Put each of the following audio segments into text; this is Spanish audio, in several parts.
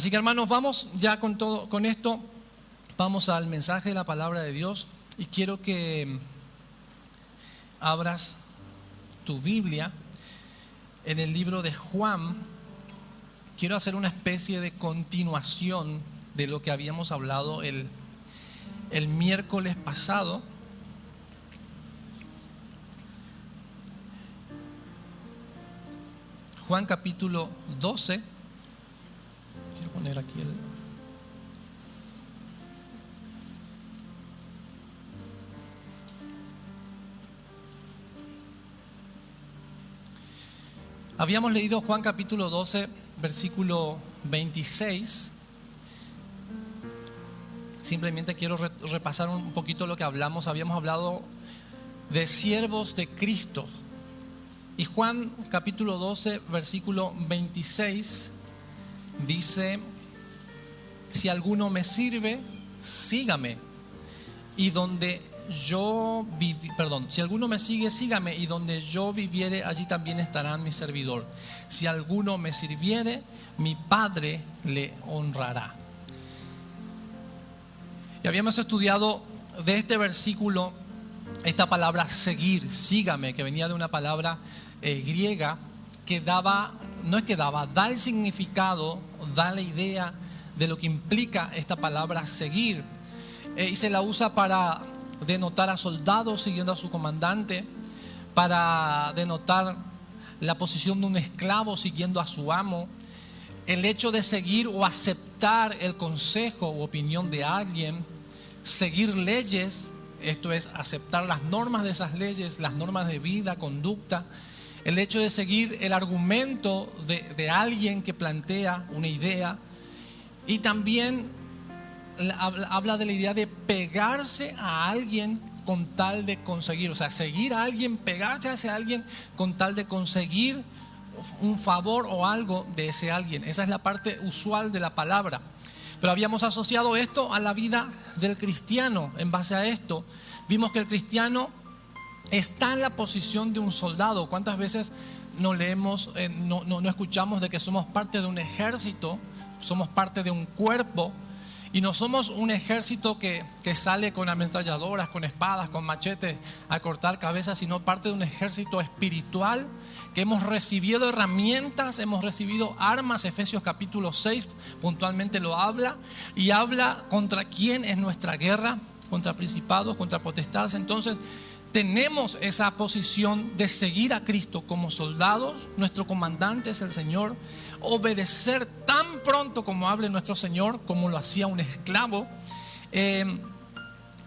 Así que hermanos, vamos ya con esto, vamos al mensaje de la palabra de Dios y quiero que abras tu Biblia en el libro de Juan. Quiero hacer una especie de continuación de lo que habíamos hablado el miércoles pasado. Juan capítulo 12. Quiero poner aquí Habíamos leído Juan capítulo 12, versículo 26. Simplemente quiero repasar un poquito lo que hablamos. Habíamos hablado de siervos de Cristo. Y Juan capítulo 12, versículo 26 dice: si alguno me sirve, sígame. Y donde yo si alguno me sigue, sígame, y donde yo viviere, allí también estará mi servidor. Si alguno me sirviere, mi Padre le honrará. Y habíamos estudiado de este versículo esta palabra seguir, sígame, que venía de una palabra griega que da el significado, da la idea de lo que implica esta palabra seguir. Y se la usa para denotar a soldados siguiendo a su comandante, para denotar la posición de un esclavo siguiendo a su amo, el hecho de seguir o aceptar el consejo o opinión de alguien, seguir leyes, esto es aceptar las normas de esas leyes, las normas de vida, conducta, el hecho de seguir el argumento de alguien que plantea una idea, y también habla de la idea de pegarse a alguien con tal de conseguir, o sea, seguir a alguien, pegarse hacia alguien con tal de conseguir un favor o algo de ese alguien. Esa es la parte usual de la palabra. Pero habíamos asociado esto a la vida del cristiano. En base a esto, vimos que el cristiano está en la posición de un soldado. ¿Cuántas veces no leemos, no escuchamos de que somos parte de un ejército, somos parte de un cuerpo? Y no somos un ejército que sale con ametralladoras, con espadas, con machetes a cortar cabezas, sino parte de un ejército espiritual que hemos recibido herramientas, hemos recibido armas. Efesios capítulo 6 puntualmente lo habla, y habla contra quién es nuestra guerra, contra principados, contra potestades. Entonces tenemos esa posición de seguir a Cristo como soldados. Nuestro comandante es el Señor. Obedecer tan pronto como hable nuestro Señor, como lo hacía un esclavo.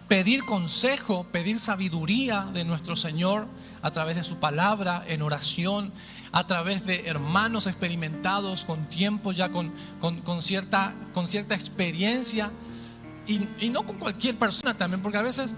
Pedir consejo, pedir sabiduría de nuestro Señor a través de su palabra, en oración, a través de hermanos experimentados con tiempo, ya con cierta experiencia, y no con cualquier persona también, porque a veces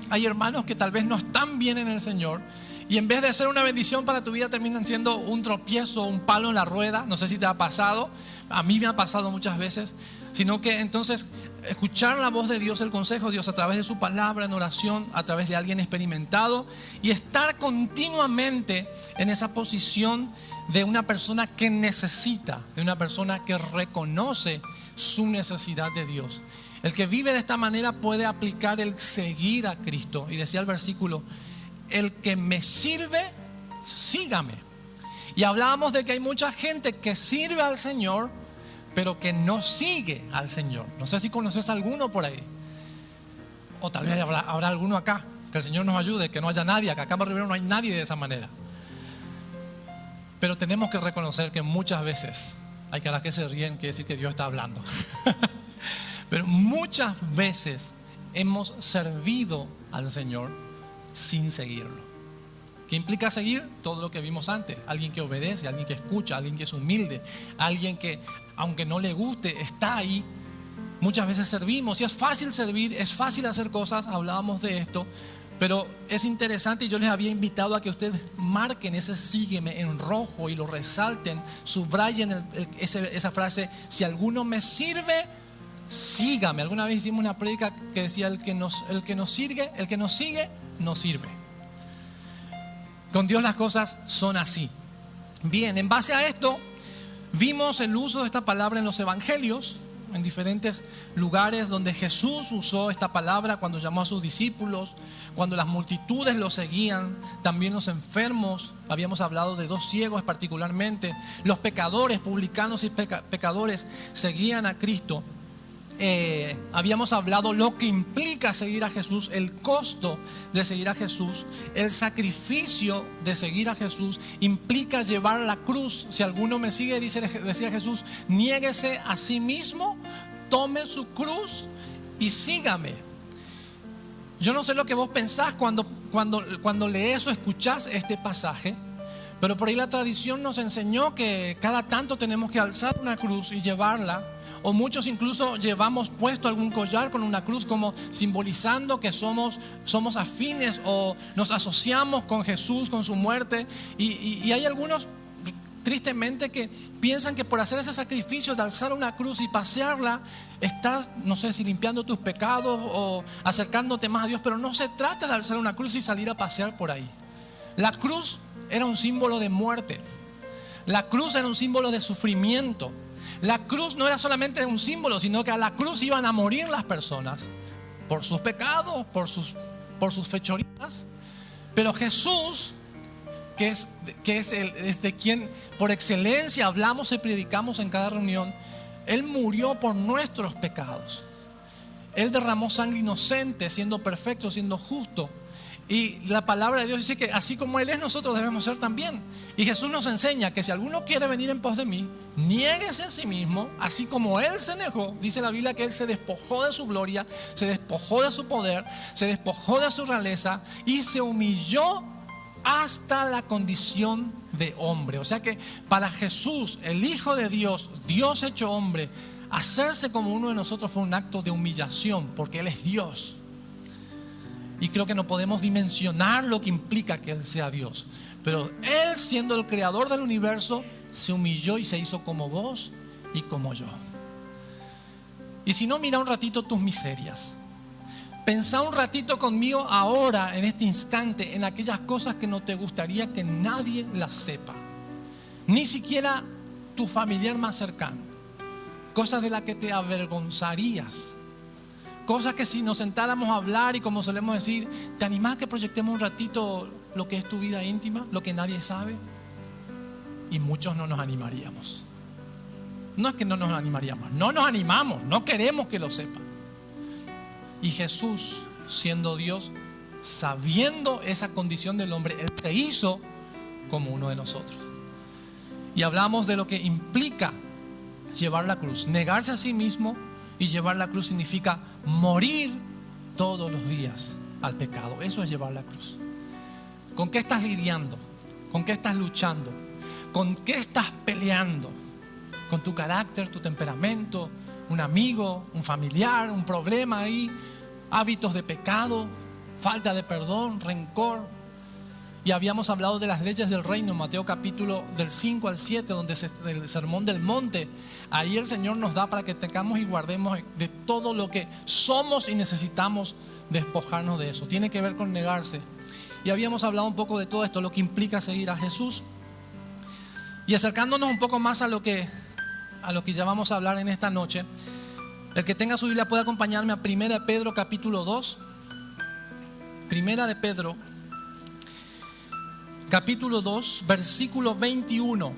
hay hermanos que tal vez no están bien en el Señor, y en vez de ser una bendición para tu vida, terminan siendo un tropiezo, un palo en la rueda. No sé si te ha pasado, a mí me ha pasado muchas veces. Sino que entonces escuchar la voz de Dios, el consejo de Dios a través de su palabra, en oración, a través de alguien experimentado, y estar continuamente en esa posición de una persona que necesita, de una persona que reconoce su necesidad de Dios. El que vive de esta manera puede aplicar el seguir a Cristo. Y decía el versículo: el que me sirve, sígame. Y hablábamos de que hay mucha gente que sirve al Señor, pero que no sigue al Señor. No sé si conoces a alguno por ahí, o tal vez habrá alguno acá. Que el Señor nos ayude, que no haya nadie acá. Acá en Rivero no hay nadie de esa manera. Pero tenemos que reconocer que muchas veces, hay caras que se ríen, quiere decir que Dios está hablando. Pero muchas veces hemos servido al Señor sin seguirlo. ¿Qué implica seguir? Todo lo que vimos antes. Alguien que obedece, alguien que escucha, alguien que es humilde, alguien que, aunque no le guste, está ahí. Muchas veces servimos, y es fácil servir, es fácil hacer cosas. Hablábamos de esto, pero es interesante, y yo les había invitado a que ustedes marquen ese sígueme en rojo y lo resalten, subrayen esa frase: si alguno me sirve, sígame. Alguna vez hicimos una prédica que decía: el que nos sigue, nos sirve. Con Dios las cosas son así. Bien, en base a esto Vimos el uso de esta palabra en los evangelios, en diferentes lugares donde Jesús usó esta palabra cuando llamó a sus discípulos, cuando las multitudes lo seguían, también los enfermos. Habíamos hablado de 2 ciegos particularmente. Los pecadores, publicanos y pecadores seguían a Cristo. Habíamos hablado lo que implica seguir a Jesús, el costo de seguir a Jesús, el sacrificio de seguir a Jesús implica llevar la cruz. Si alguno me sigue, decía Jesús, niéguese a sí mismo, tome su cruz y sígame. Yo no sé lo que vos pensás cuando lees o escuchás este pasaje, pero por ahí la tradición nos enseñó que cada tanto tenemos que alzar una cruz y llevarla. O muchos incluso llevamos puesto algún collar con una cruz como simbolizando que somos afines o nos asociamos con Jesús, con su muerte. Y hay algunos, tristemente, que piensan que por hacer ese sacrificio de alzar una cruz y pasearla, estás, no sé si limpiando tus pecados o acercándote más a Dios. Pero no se trata de alzar una cruz y salir a pasear por ahí. La cruz era un símbolo de muerte. La cruz era un símbolo de sufrimiento. La cruz no era solamente un símbolo, sino que a la cruz iban a morir las personas por sus pecados, por sus fechorías. Pero Jesús, que es de quien por excelencia hablamos y predicamos en cada reunión, Él murió por nuestros pecados. Él derramó sangre inocente, siendo perfecto, siendo justo. Y la palabra de Dios dice que así como Él es, nosotros debemos ser también. Y Jesús nos enseña que si alguno quiere venir en pos de mí, niéguese a sí mismo, así como Él se negó. Dice la Biblia que Él se despojó de su gloria, se despojó de su poder, se despojó de su realeza y se humilló hasta la condición de hombre. O sea que para Jesús, el Hijo de Dios, Dios hecho hombre, hacerse como uno de nosotros fue un acto de humillación, porque Él es Dios. Y creo que no podemos dimensionar lo que implica que Él sea Dios. Pero Él, siendo el creador del universo, se humilló y se hizo como vos y como yo. Y si no, mira un ratito tus miserias. Pensá un ratito conmigo ahora, en este instante, en aquellas cosas que no te gustaría que nadie las sepa. Ni siquiera tu familiar más cercano. Cosas de las que te avergonzarías. Cosas que si nos sentáramos a hablar y como solemos decir, ¿te animás a que proyectemos un ratito lo que es tu vida íntima? Lo que nadie sabe. Y muchos no nos animaríamos. No es que no nos animaríamos, no nos animamos, no queremos que lo sepan. Y Jesús, siendo Dios, sabiendo esa condición del hombre, Él se hizo como uno de nosotros. Y hablamos de lo que implica llevar la cruz, negarse a sí mismo. Y llevar la cruz significa morir todos los días al pecado. Eso es llevar la cruz. ¿Con qué estás lidiando? ¿Con qué estás luchando? ¿Con qué estás peleando? ¿Con tu carácter, tu temperamento? ¿Un amigo, un familiar, un problema ahí? ¿Hábitos de pecado? ¿Falta de perdón? ¿Rencor? Y habíamos hablado de las leyes del reino en Mateo capítulo del 5 al 7, donde es el sermón del monte. Ahí el Señor nos da para que tengamos y guardemos de todo lo que somos y necesitamos despojarnos de eso. Tiene que ver con negarse. Y habíamos hablado un poco de todo esto, lo que implica seguir a Jesús. Y acercándonos un poco más a lo que ya vamos a hablar en esta noche. El que tenga su Biblia puede acompañarme a 1 Pedro capítulo 2. 1 Pedro capítulo 2, versículo 21.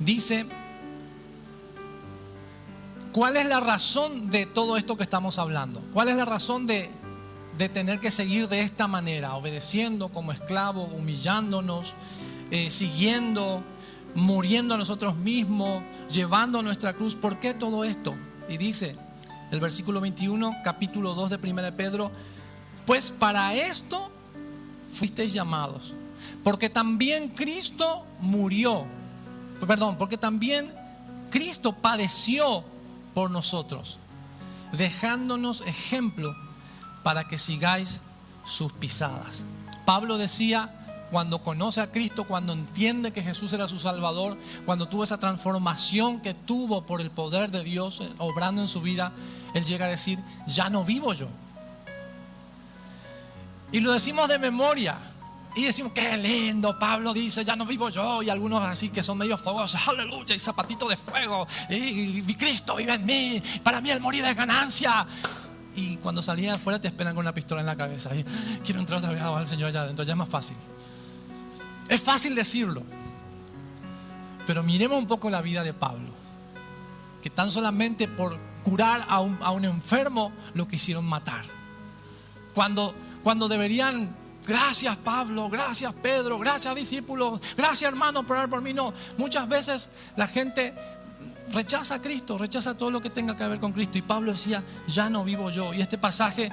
Dice, ¿cuál es la razón de todo esto que estamos hablando? ¿Cuál es la razón de tener que seguir de esta manera, obedeciendo como esclavo, humillándonos, siguiendo, muriendo a nosotros mismos, llevando nuestra cruz? ¿Por qué todo esto? Y dice el versículo 21, capítulo 2 de 1 Pedro, pues para esto fuisteis llamados, porque también Cristo porque también Cristo padeció por nosotros, dejándonos ejemplo para que sigáis sus pisadas. Pablo decía, cuando conoce a Cristo, cuando entiende que Jesús era su Salvador, cuando tuvo esa transformación que tuvo por el poder de Dios obrando en su vida, él llega a decir, ya no vivo yo. Y lo decimos de memoria. Y decimos, qué lindo, Pablo dice, ya no vivo yo. Y algunos así que son medio fogosos, aleluya, y zapatito de fuego. Y Cristo vive en mí, para mí el morir es ganancia. Y cuando salías de afuera te esperan con una pistola en la cabeza. Y quiero entrar otra vez a al Señor allá adentro, ya es más fácil. Es fácil decirlo. Pero miremos un poco la vida de Pablo. Que tan solamente por curar a un enfermo lo quisieron matar. Cuando deberían, gracias Pablo, gracias Pedro, gracias discípulos, gracias hermanos por orar por mí. No, muchas veces la gente rechaza a Cristo, rechaza todo lo que tenga que ver con Cristo. Y Pablo decía, ya no vivo yo. Y este pasaje,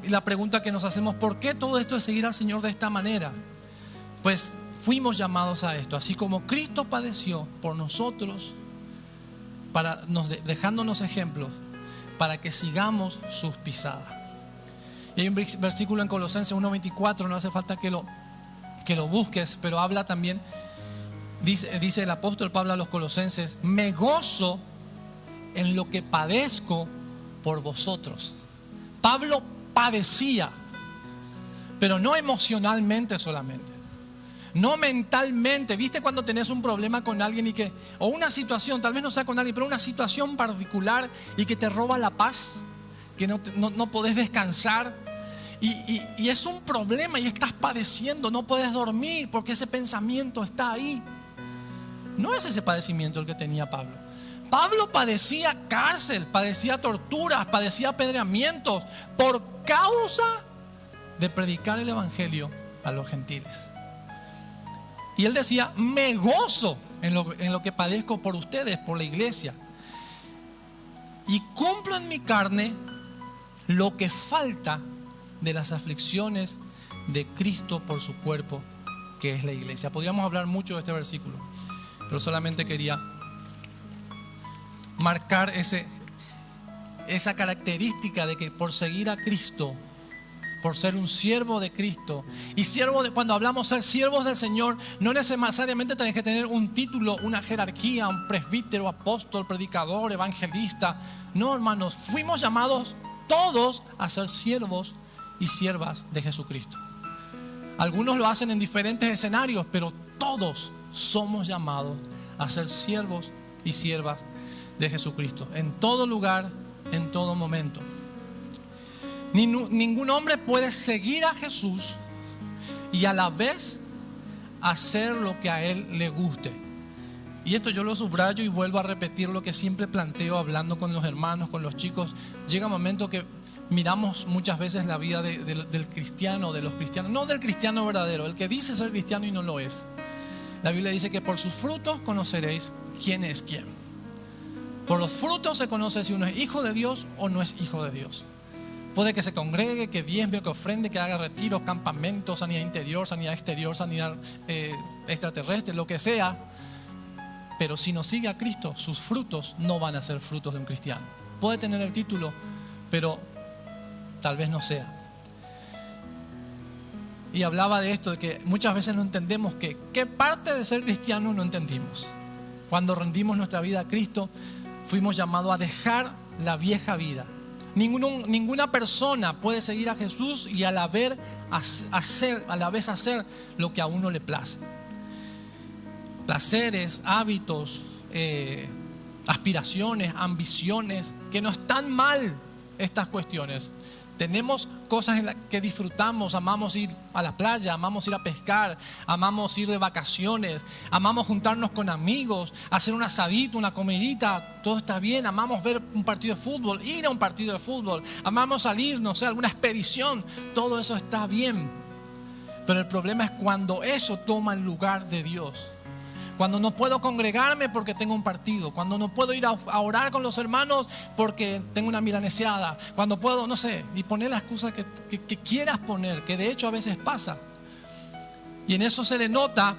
la pregunta que nos hacemos, ¿por qué todo esto de seguir al Señor de esta manera? Pues fuimos llamados a esto. Así como Cristo padeció por nosotros, dejándonos ejemplos, para que sigamos sus pisadas. Y hay un versículo en Colosenses 1:24, no hace falta que lo busques, pero habla también, dice el apóstol Pablo a los colosenses, me gozo en lo que padezco por vosotros. Pablo padecía, pero no emocionalmente solamente, no mentalmente. ¿Viste cuando tenés un problema con alguien o una situación, tal vez no sea con alguien, pero una situación particular y que te roba la paz? Que no podés descansar y es un problema y estás padeciendo, no podés dormir porque ese pensamiento está ahí. No es ese padecimiento el que tenía Pablo. Pablo padecía cárcel, padecía torturas, padecía apedreamientos por causa de predicar el evangelio a los gentiles. Y él decía, me gozo en lo que padezco por ustedes, por la iglesia, y cumplo en mi carne lo que falta de las aflicciones de Cristo por su cuerpo, que es la iglesia. Podríamos hablar mucho de este versículo, pero solamente quería marcar esa característica de que por seguir a Cristo, por ser un siervo de Cristo, y cuando hablamos ser siervos del Señor, no necesariamente tenés que tener un título, una jerarquía, un presbítero, apóstol, predicador, evangelista. No, hermanos, fuimos llamados todos a ser siervos y siervas de Jesucristo. Algunos lo hacen en diferentes escenarios, pero todos somos llamados a ser siervos y siervas de Jesucristo, en todo lugar, en todo momento. Ningún hombre puede seguir a Jesús y a la vez hacer lo que a Él le guste. Y esto yo lo subrayo y vuelvo a repetir lo que siempre planteo hablando con los hermanos, con los chicos. Llega un momento que miramos muchas veces la vida del cristiano, de los cristianos, no del cristiano verdadero, el que dice ser cristiano y no lo es. La Biblia dice que por sus frutos conoceréis quién es quién. Por los frutos se conoce si uno es hijo de Dios o no es hijo de Dios. Puede que se congregue, que diezme, que ofrende, que haga retiros, campamentos, sanidad interior, sanidad exterior, sanidad extraterrestre, lo que sea. Pero si no sigue a Cristo, sus frutos no van a ser frutos de un cristiano. Puede tener el título, pero tal vez no sea. Y hablaba de esto, de que muchas veces no entendemos qué parte de ser cristiano no entendimos. Cuando rendimos nuestra vida a Cristo, fuimos llamados a dejar la vieja vida. Ninguna persona puede seguir a Jesús y a la vez hacer lo que a uno le place. Placeres, hábitos, aspiraciones, ambiciones, que no están mal estas cuestiones. Tenemos cosas en las que disfrutamos, amamos ir a la playa, amamos ir a pescar, amamos ir de vacaciones, amamos juntarnos con amigos, hacer un asadito, una comidita, todo está bien, amamos ver un partido de fútbol, ir a un partido de fútbol, amamos salir, no sé, alguna expedición, todo eso está bien. Pero el problema es cuando eso toma el lugar de Dios. Cuando no puedo congregarme porque tengo un partido. Cuando no puedo ir a orar con los hermanos porque tengo una milaneseada. Cuando puedo, no sé, y poner la excusa que quieras poner, que de hecho a veces pasa. Y en eso se le nota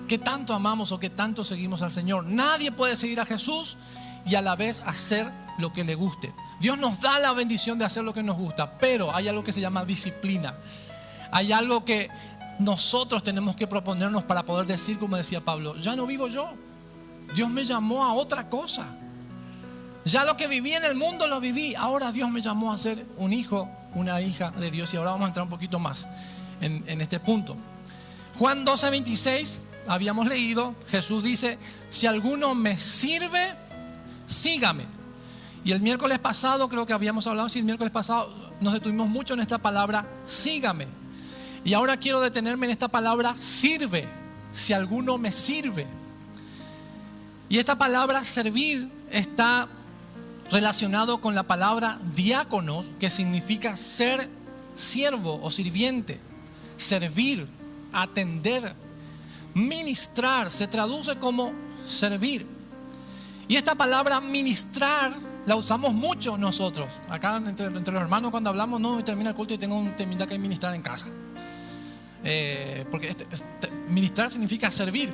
que tanto amamos o que tanto seguimos al Señor. Nadie puede seguir a Jesús y a la vez hacer lo que le guste. Dios nos da la bendición de hacer lo que nos gusta, pero hay algo que se llama disciplina. Hay algo que nosotros tenemos que proponernos para poder decir, como decía Pablo, ya no vivo yo. Dios me llamó a otra cosa. Ya lo que viví en el mundo lo viví. Ahora Dios me llamó a ser un hijo, una hija de Dios. Y ahora vamos a entrar un poquito más en este punto. Juan 12:26, habíamos leído, Jesús dice, si alguno me sirve, sígame. Y el miércoles pasado, creo que habíamos hablado, sí, el miércoles pasado nos detuvimos mucho en esta palabra, sígame. Y ahora quiero detenerme en esta palabra, sirve. Si alguno me sirve. Y esta palabra servir está relacionado con la palabra diáconos, que significa ser siervo o sirviente. Servir, atender, ministrar, se traduce como servir. Y esta palabra ministrar la usamos mucho nosotros. Acá entre los hermanos cuando hablamos, no, hoy termina el culto y tengo un temita que ministrar en casa. Porque ministrar significa servir.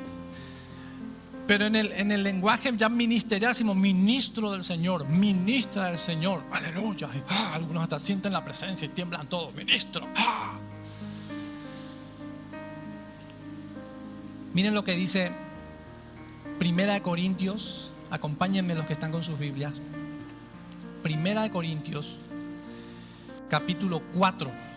Pero en el lenguaje ya ministerial decimos ministro del Señor, ministra del Señor, aleluya. Y, algunos hasta sienten la presencia y tiemblan todos, ministro. Miren lo que dice 1 Corintios, acompáñenme los que están con sus Biblias. 1 Corintios, capítulo 4.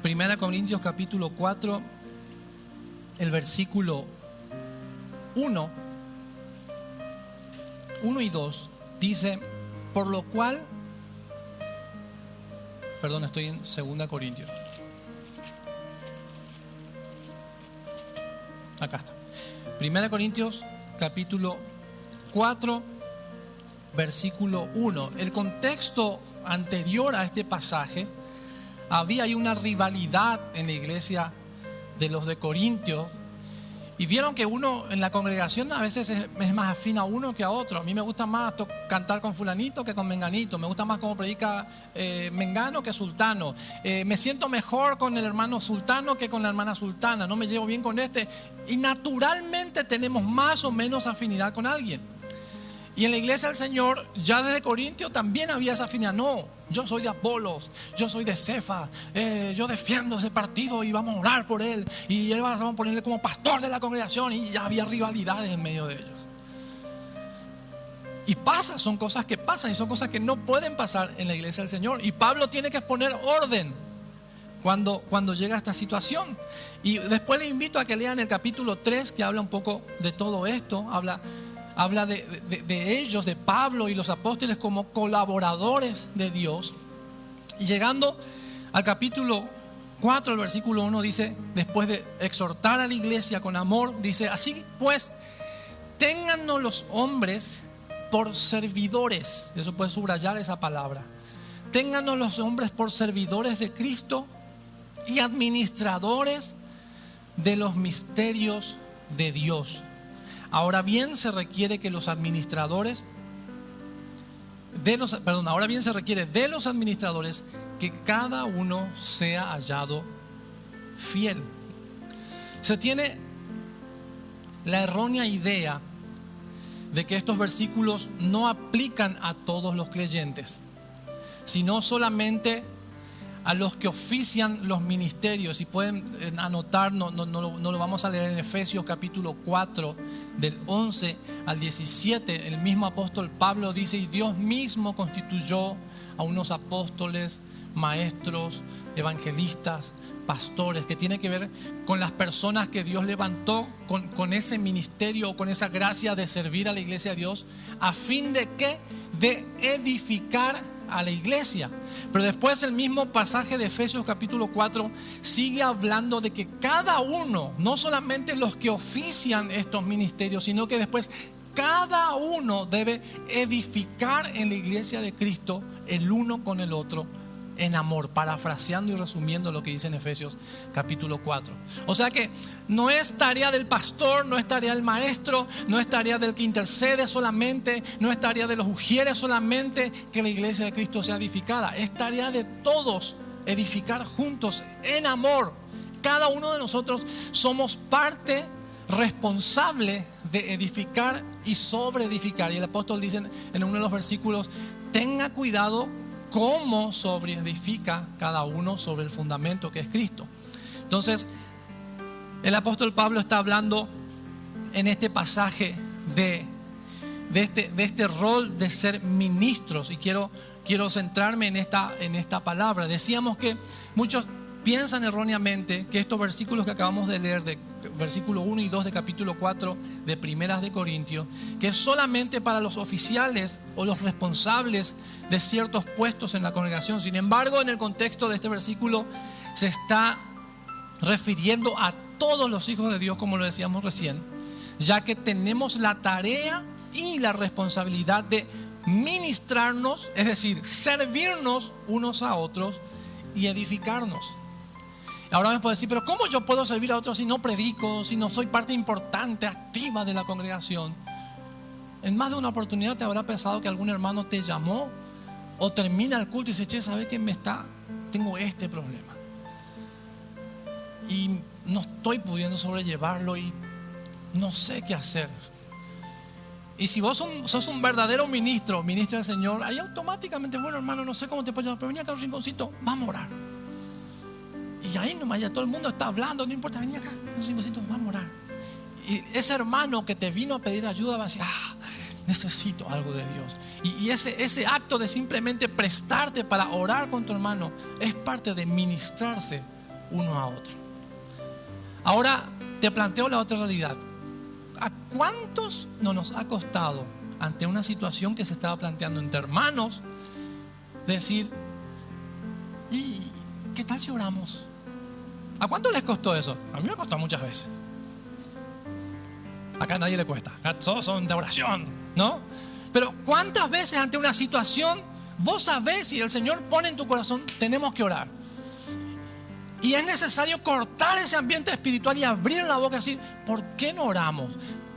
Primera Corintios capítulo 4, el versículo 1 y 2 dice, por lo cual, perdón, estoy en 2 Corintios. Acá está. 1 Corintios capítulo 4, versículo 1. El contexto anterior a este pasaje, había ahí una rivalidad en la iglesia de los de Corintios. Y vieron que uno en la congregación a veces es más afín a uno que a otro. A mí me gusta más cantar con fulanito que con menganito. Me gusta más cómo predica mengano que sultano. Me siento mejor con el hermano sultano que con la hermana sultana. No me llevo bien con este. Y naturalmente tenemos más o menos afinidad con alguien. Y en la iglesia del Señor, ya desde Corintio también había esa afinidad. No, yo soy de Apolos, yo soy de Cefas, yo defiendo ese partido y vamos a orar por él. Y él vamos a ponerle como pastor de la congregación. Y ya había rivalidades en medio de ellos. Y pasa, son cosas que pasan y son cosas que no pueden pasar en la iglesia del Señor. Y Pablo tiene que poner orden cuando llega a esta situación. Y después les invito a que lean el capítulo 3, que habla un poco de todo esto. Habla de ellos, de Pablo y los apóstoles como colaboradores de Dios. Y llegando al capítulo 4, el versículo 1 dice, después de exhortar a la iglesia con amor, dice, así pues, téngannos los hombres por servidores. Eso puede subrayar esa palabra. Téngannos los hombres por servidores de Cristo y administradores de los misterios de Dios. Ahora bien se requiere de los administradores que cada uno sea hallado fiel. Se tiene la errónea idea de que estos versículos no aplican a todos los creyentes, sino solamente a los que ofician los ministerios. Si pueden anotar, no lo vamos a leer en Efesios capítulo 4, del 11 al 17. El mismo apóstol Pablo dice, y Dios mismo constituyó a unos apóstoles, maestros, evangelistas, pastores, que tiene que ver con las personas que Dios levantó con ese ministerio, con esa gracia de servir a la iglesia de Dios, a fin de ¿qué? De edificar a la iglesia. Pero después el mismo pasaje de Efesios capítulo 4 sigue hablando de que cada uno, no solamente los que ofician estos ministerios, sino que después cada uno debe edificar en la iglesia de Cristo el uno con el otro en amor, parafraseando y resumiendo lo que dice en Efesios capítulo 4. O sea que no es tarea del pastor, no es tarea del maestro, no es tarea del que intercede solamente, no es tarea de los ujieres solamente que la iglesia de Cristo sea edificada. Es tarea de todos edificar juntos en amor. Cada uno de nosotros somos parte responsable de edificar y sobre edificar. Y el apóstol dice en uno de los versículos: tenga cuidado cómo sobre edifica cada uno sobre el fundamento que es Cristo. Entonces, el apóstol Pablo está hablando en este pasaje de este rol de ser ministros, y quiero centrarme en esta palabra. Decíamos que muchos piensan erróneamente que estos versículos que acabamos de leer, de versículo 1 y 2 de capítulo 4 de Primeras de Corintios, que es solamente para los oficiales o los responsables de ciertos puestos en la congregación. Sin embargo, en el contexto de este versículo se está refiriendo a todos los hijos de Dios, como lo decíamos recién, ya que tenemos la tarea y la responsabilidad de ministrarnos, es decir, servirnos unos a otros y edificarnos. Ahora me puede decir: pero ¿cómo yo puedo servir a otros si no predico, si no soy parte importante, activa de la congregación? En más de una oportunidad te habrá pensado que algún hermano te llamó o termina el culto y dice: che, ¿sabes qué? Tengo este problema y no estoy pudiendo sobrellevarlo y no sé qué hacer. Y si vos sos un verdadero ministro del Señor, ahí automáticamente: bueno, hermano, no sé cómo te puedo ayudar, pero vení acá a un rinconcito, vamos a orar. Y ahí nomás ya todo el mundo está hablando, no importa, vení acá a un rinconcito, vamos a orar. Y ese hermano que te vino a pedir ayuda va a decir: necesito algo de Dios. Y ese acto de simplemente prestarte para orar con tu hermano es parte de ministrarse uno a otro. Ahora te planteo la otra realidad. ¿A cuántos no nos ha costado, ante una situación que se estaba planteando entre hermanos, decir: ¿y qué tal si oramos? ¿A cuánto les costó eso? A mí me costó muchas veces. Acá a nadie le cuesta, acá todos son de oración, ¿no? Pero ¿cuántas veces ante una situación vos sabés y el Señor pone en tu corazón: tenemos que orar? Y es necesario cortar ese ambiente espiritual y abrir la boca y decir: ¿por qué no oramos?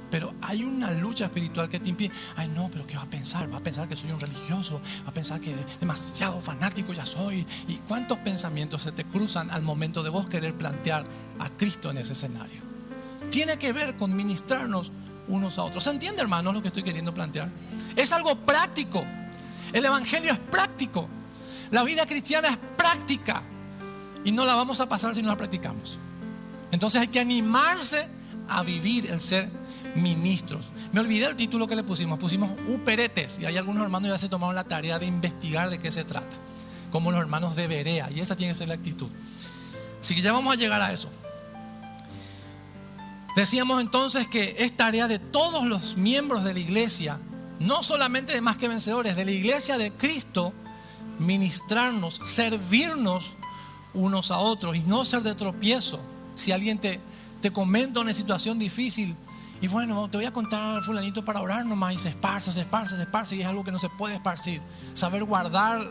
Pero hay una lucha espiritual que te impide. Ay, no, pero ¿qué va a pensar? Va a pensar que soy un religioso, va a pensar que demasiado fanático ya soy. ¿Y cuántos pensamientos se te cruzan al momento de vos querer plantear a Cristo en ese escenario? Tiene que ver con ministrarnos unos a otros. ¿Se entiende, hermanos, lo que estoy queriendo plantear? Es algo práctico. El evangelio es práctico. La vida cristiana es práctica. Y no la vamos a pasar si no la practicamos. Entonces hay que animarse a vivir el ser ministros. Me olvidé el título que le pusimos uperetes, y hay algunos hermanos ya se tomaron la tarea de investigar de qué se trata, como los hermanos de Berea, y esa tiene que ser la actitud. Así que ya vamos a llegar a eso. Decíamos entonces que es tarea de todos los miembros de la iglesia, no solamente de Más que Vencedores, de la iglesia de Cristo, ministrarnos, servirnos unos a otros y no ser de tropiezo. Si alguien te comenta una situación difícil y bueno, te voy a contar, fulanito, para orar nomás, y se esparce y es algo que no se puede esparcir. Saber guardar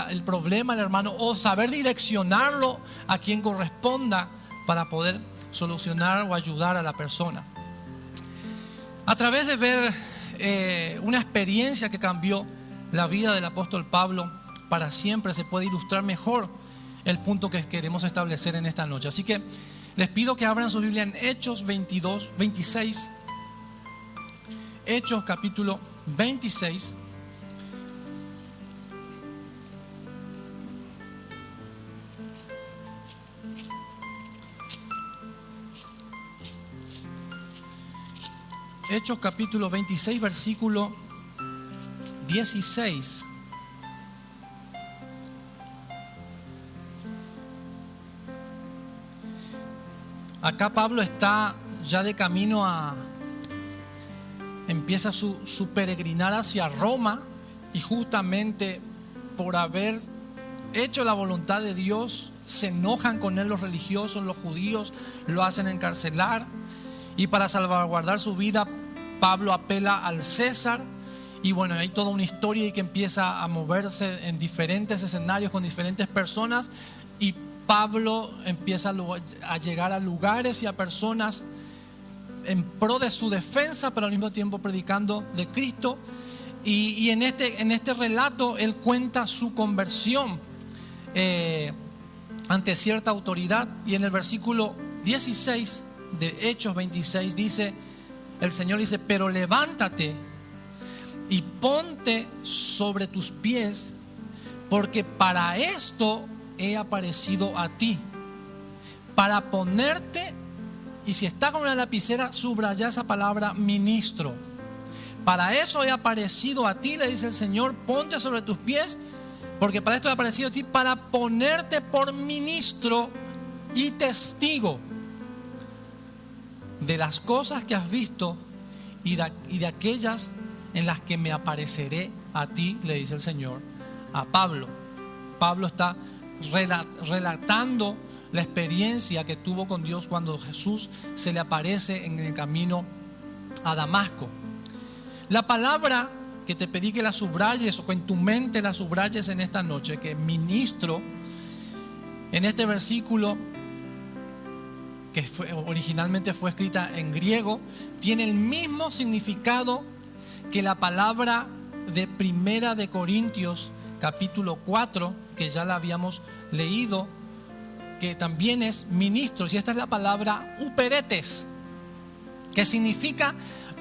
el problema del hermano, o saber direccionarlo a quien corresponda para poder solucionar o ayudar a la persona. A través de ver una experiencia que cambió la vida del apóstol Pablo para siempre, se puede ilustrar mejor el punto que queremos establecer en esta noche. Así que les pido que abran su Biblia en Hechos 26. Hechos capítulo 26. Hechos capítulo 26, versículo 16. Acá Pablo está ya de camino empieza su peregrinar hacia Roma, y justamente por haber hecho la voluntad de Dios se enojan con él los religiosos, los judíos, lo hacen encarcelar, y para salvaguardar su vida Pablo apela al César. Y bueno, hay toda una historia y que empieza a moverse en diferentes escenarios con diferentes personas, y Pablo empieza a llegar a lugares y a personas en pro de su defensa, pero al mismo tiempo predicando de Cristo. Y en este relato él cuenta su conversión. ante cierta autoridad. Y en el versículo 16 de Hechos 26 dice, el Señor dice: pero levántate y ponte sobre tus pies, porque para esto he aparecido a ti, para ponerte. Y si está con una lapicera, subraya esa palabra ministro. Para eso he aparecido a ti, le dice el Señor, ponte sobre tus pies, porque para esto he aparecido a ti, para ponerte por ministro y testigo de las cosas que has visto y de aquellas en las que me apareceré a ti, le dice el Señor a Pablo. Pablo está relatando la experiencia que tuvo con Dios cuando Jesús se le aparece en el camino a Damasco. La palabra que te pedí que la subrayes, o que en tu mente la subrayes en esta noche, que ministro, en este versículo, que originalmente fue escrita en griego, tiene el mismo significado que la palabra de Primera de Corintios capítulo 4, que ya la habíamos leído, que también es ministros. Y esta es la palabra uperetes, que significa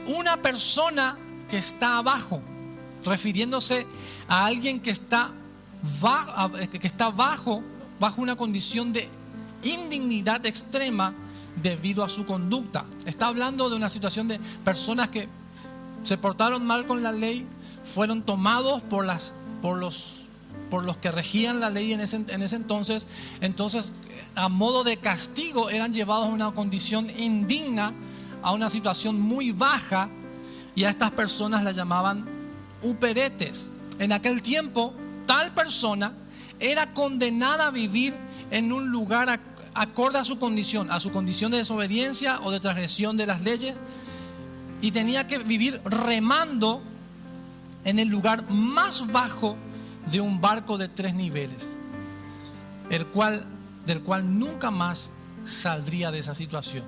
una persona que está abajo, refiriéndose a alguien que está bajo una condición de indignidad extrema debido a su conducta. Está hablando de una situación de personas que se portaron mal con la ley, fueron tomados por los que regían la ley en ese entonces. Entonces, a modo de castigo, eran llevados a una condición indigna, a una situación muy baja, y a estas personas las llamaban uperetes. En aquel tiempo, tal persona era condenada a vivir en un lugar acorde a su condición de desobediencia o de transgresión de las leyes, y tenía que vivir remando en el lugar más bajo de un barco de 3 niveles, del cual nunca más saldría de esa situación.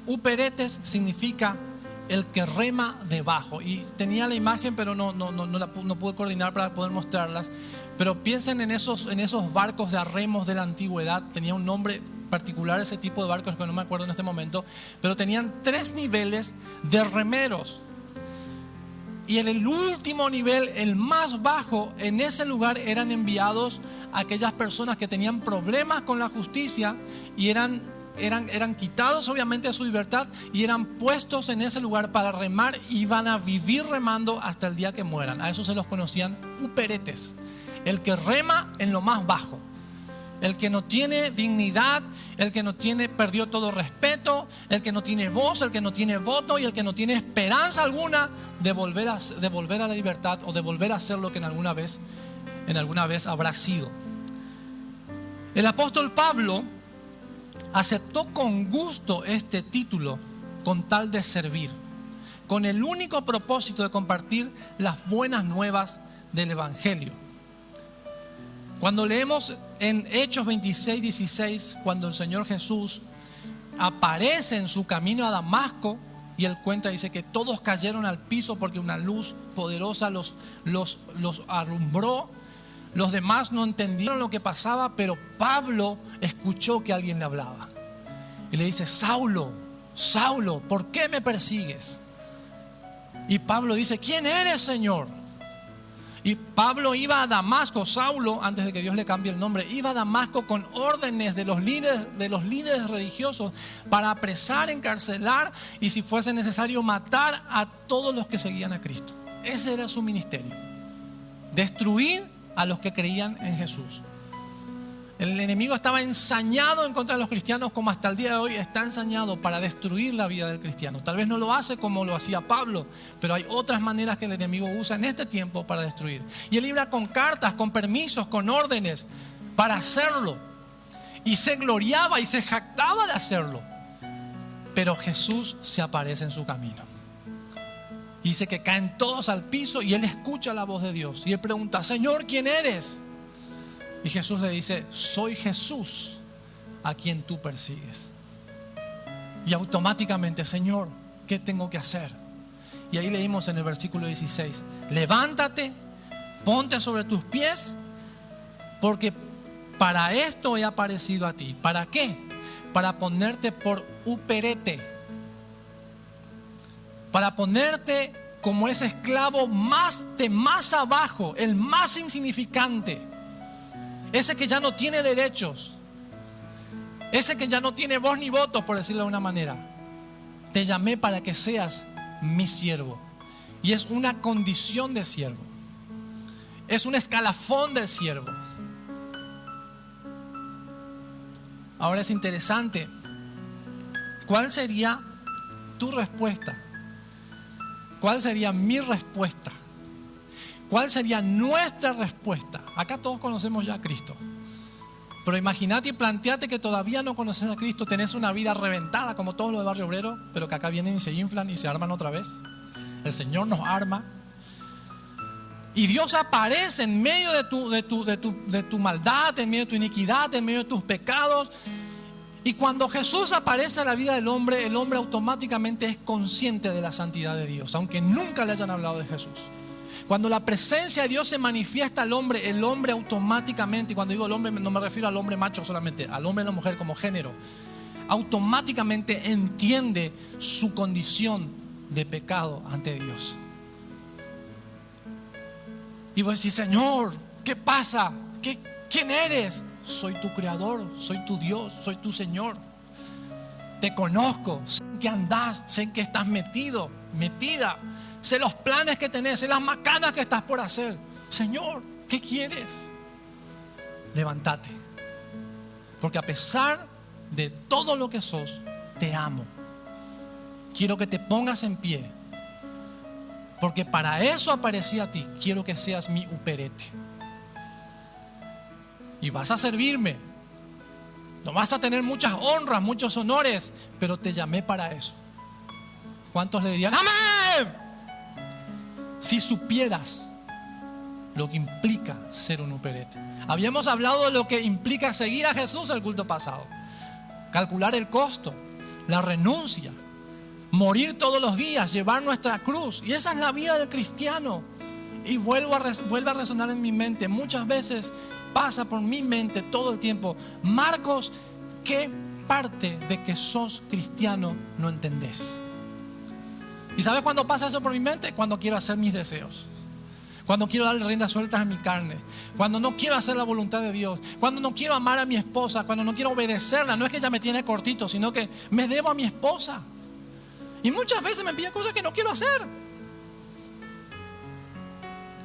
Uperetes significa el que rema debajo, y tenía la imagen, pero no pude coordinar para poder mostrarlas. Pero piensen en esos barcos de remos de la antigüedad. Tenía un nombre particular ese tipo de barcos que no me acuerdo en este momento, pero tenían 3 niveles de remeros. Y en el último nivel, el más bajo, en ese lugar eran enviados aquellas personas que tenían problemas con la justicia y eran quitados obviamente de su libertad y eran puestos en ese lugar para remar, y van a vivir remando hasta el día que mueran. A eso se los conocían uperetes, el que rema en lo más bajo, el que no tiene dignidad, el que perdió todo respeto, el que no tiene voz, el que no tiene voto y el que no tiene esperanza alguna de volver a la libertad o de volver a ser lo que en alguna vez habrá sido. El apóstol Pablo aceptó con gusto este título con tal de servir, con el único propósito de compartir las buenas nuevas del Evangelio. Cuando leemos en Hechos 26, 16, cuando el Señor Jesús aparece en su camino a Damasco, y él cuenta, dice que todos cayeron al piso porque una luz poderosa los alumbró. Los demás no entendieron lo que pasaba, pero Pablo escuchó que alguien le hablaba. Y le dice: Saulo, Saulo, ¿por qué me persigues? Y Pablo dice: ¿quién eres, Señor? Y Pablo iba a Damasco, Saulo, antes de que Dios le cambie el nombre, iba a Damasco con órdenes de los líderes religiosos para apresar, encarcelar y, si fuese necesario, matar a todos los que seguían a Cristo. Ese era su ministerio: destruir a los que creían en Jesús. El enemigo estaba ensañado en contra de los cristianos, como hasta el día de hoy está ensañado para destruir la vida del cristiano. Tal vez no lo hace como lo hacía Pablo, pero hay otras maneras que el enemigo usa en este tiempo para destruir. Y él iba con cartas, con permisos, con órdenes para hacerlo. Y se gloriaba y se jactaba de hacerlo. Pero Jesús se aparece en su camino. Dice que caen todos al piso y él escucha la voz de Dios. Y él pregunta: Señor, ¿quién eres? Y Jesús le dice: soy Jesús a quien tú persigues. Y automáticamente: Señor, ¿qué tengo que hacer? Y ahí leímos en el versículo 16: levántate, ponte sobre tus pies, porque para esto he aparecido a ti. ¿Para qué? Para ponerte por uperete. Para ponerte como ese esclavo más abajo, el más insignificante. Ese que ya no tiene derechos. Ese que ya no tiene voz ni voto, por decirlo de una manera. Te llamé para que seas mi siervo. Y es una condición de siervo. Es un escalafón del siervo. Ahora es interesante. ¿Cuál sería tu respuesta? ¿Cuál sería mi respuesta? ¿Cuál sería nuestra respuesta? Acá todos conocemos ya a Cristo. Pero imagínate y planteate que todavía no conoces a Cristo. Tenés una vida reventada como todos los de Barrio Obrero, pero que acá vienen y se inflan y se arman otra vez. El Señor nos arma. Y Dios aparece en medio de tu maldad, en medio de tu iniquidad, en medio de tus pecados. Y cuando Jesús aparece en la vida del hombre, el hombre automáticamente es consciente de la santidad de Dios, aunque nunca le hayan hablado de Jesús. Cuando la presencia de Dios se manifiesta al hombre, el hombre automáticamente, y cuando digo el hombre no me refiero al hombre macho solamente, al hombre y la mujer como género, automáticamente entiende su condición de pecado ante Dios. Y vos decís, Señor, ¿qué pasa? ¿Quién eres? Soy tu creador, soy tu Dios, soy tu Señor. Te conozco, sé en qué andás, sé en qué estás metido, metida. Sé los planes que tenés, sé las macanas que estás por hacer. Señor, ¿qué quieres? Levántate. Porque a pesar de todo lo que sos, te amo. Quiero que te pongas en pie. Porque para eso aparecí a ti. Quiero que seas mi uperete. Y vas a servirme. No vas a tener muchas honras, muchos honores, pero te llamé para eso. ¿Cuántos le dirían amén? Si supieras lo que implica ser un uperete. Habíamos hablado de lo que implica seguir a Jesús el culto pasado. Calcular el costo, la renuncia, morir todos los días, llevar nuestra cruz. Y esa es la vida del cristiano. Y vuelve a resonar en mi mente. Muchas veces pasa por mi mente todo el tiempo. Marcos, ¿qué parte de que sos cristiano no entendés? ¿Y sabes cuándo pasa eso por mi mente? Cuando quiero hacer mis deseos. Cuando quiero darle riendas sueltas a mi carne. Cuando no quiero hacer la voluntad de Dios. Cuando no quiero amar a mi esposa. Cuando no quiero obedecerla. No es que ella me tiene cortito, sino que me debo a mi esposa. Y muchas veces me pide cosas que no quiero hacer.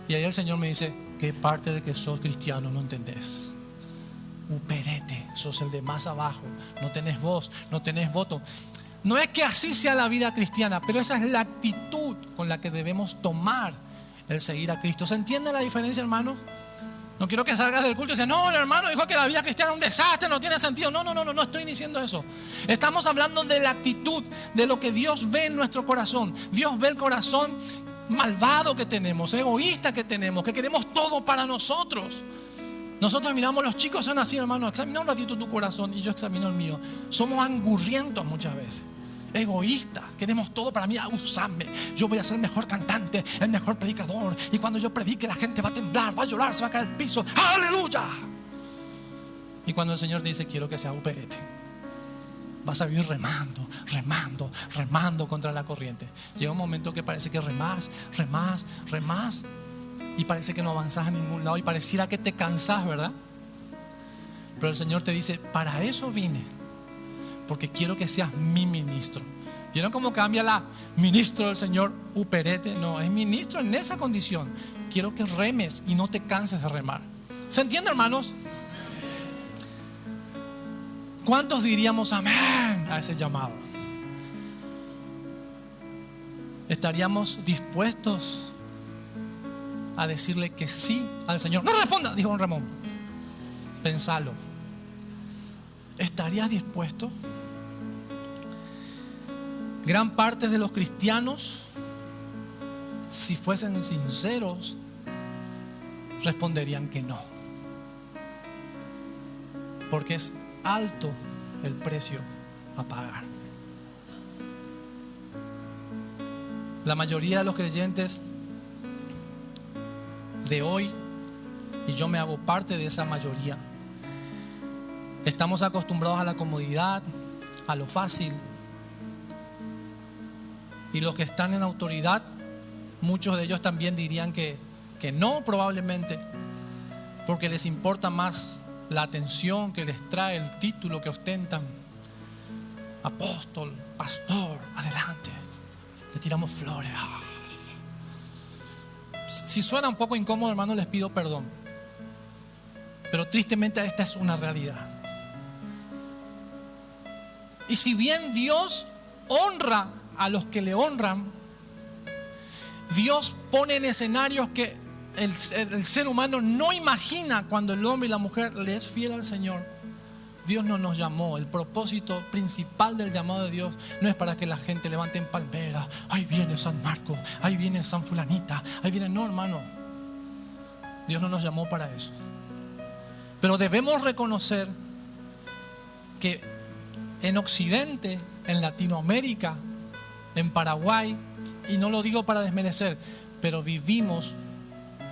Y ahí el Señor me dice, ¿qué parte de que sos cristiano no entendés? Uperete, sos el de más abajo. No tenés voz, no tenés voto. No es que así sea la vida cristiana, pero esa es la actitud con la que debemos tomar el seguir a Cristo. ¿Se entiende la diferencia, hermanos? No quiero que salgas del culto y digas, no, el hermano dijo que la vida cristiana es un desastre, no tiene sentido. No estoy diciendo eso. Estamos hablando de la actitud, de lo que Dios ve en nuestro corazón. Dios ve el corazón malvado que tenemos, egoísta que tenemos, que queremos todo para nosotros. Nosotros miramos, los chicos son así, hermano, examina un ratito tu corazón y yo examino el mío. Somos angurrientos muchas veces, egoístas, queremos todo para mí, usarme. Yo voy a ser el mejor cantante, el mejor predicador, y cuando yo predique la gente va a temblar, va a llorar, se va a caer al piso, ¡aleluya! Y cuando el Señor te dice, quiero que seas uperete, vas a vivir remando contra la corriente. Llega un momento que parece que remás y parece que no avanzás a ningún lado y pareciera que te cansás, ¿verdad? Pero el Señor te dice, para eso vine, porque quiero que seas mi ministro. ¿Vieron cómo cambia la ministro del Señor uperete? No, es ministro en esa condición. Quiero que remes y no te canses de remar. ¿Se entiende, hermanos? ¿Cuántos diríamos amén a ese llamado? ¿Estaríamos dispuestos a decirle que sí al Señor? No responda, dijo don Ramón. Pensalo. ¿Estarías dispuesto? Gran parte de los cristianos, si fuesen sinceros, responderían que no. Porque es alto el precio a pagar. La mayoría de los creyentes de hoy, y yo me hago parte de esa mayoría, Estamos acostumbrados a la comodidad, a lo fácil. Y los que están en autoridad, muchos de ellos también dirían que no, probablemente, porque les importa más la atención que les trae el título que ostentan. Apóstol, pastor, adelante. Le tiramos flores. Si suena un poco incómodo, hermano, les pido perdón. Pero tristemente esta es una realidad. Y si bien Dios honra a los que le honran, Dios pone en escenarios que el ser humano no imagina. Cuando el hombre y la mujer le es fiel al Señor, Dios no nos llamó. El propósito principal del llamado de Dios no es para que la gente levante en palmeras. Ahí viene San Marcos, ahí viene San Fulanita, ahí viene. No, hermano, Dios no nos llamó para eso. Pero debemos reconocer que en Occidente, en Latinoamérica, en Paraguay, y no lo digo para desmerecer, pero vivimos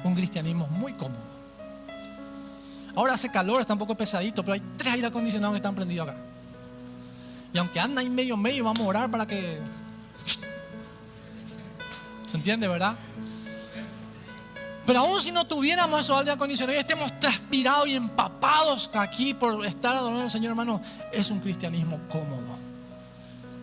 un cristianismo muy cómodo. Ahora hace calor, está un poco pesadito, pero hay 3 aire acondicionados que están prendidos acá. Y aunque anda ahí medio, vamos a orar para que... ¿Se entiende, verdad? Pero aún si no tuviéramos esos aire acondicionados y estemos transpirados y empapados aquí por estar adorando al Señor, hermano, es un cristianismo cómodo.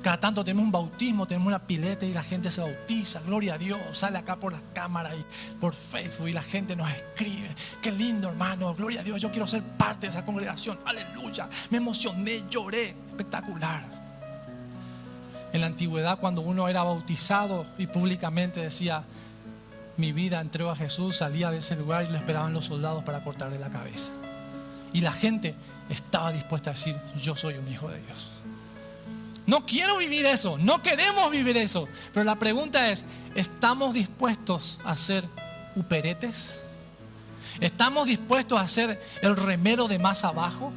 Cada tanto tenemos un bautismo, tenemos una pileta y la gente se bautiza, gloria a Dios, sale acá por las cámaras y por Facebook y la gente nos escribe, qué lindo, hermano, gloria a Dios, yo quiero ser parte de esa congregación, aleluya, me emocioné, lloré, espectacular. En la antigüedad, cuando uno era bautizado y públicamente decía, mi vida entrego a Jesús, salía de ese lugar y lo esperaban los soldados para cortarle la cabeza. Y la gente estaba dispuesta a decir, yo soy un hijo de Dios. No quiero vivir eso, no queremos vivir eso. Pero la pregunta es, ¿estamos dispuestos a ser uperetes? ¿Estamos dispuestos a ser el remero de más abajo?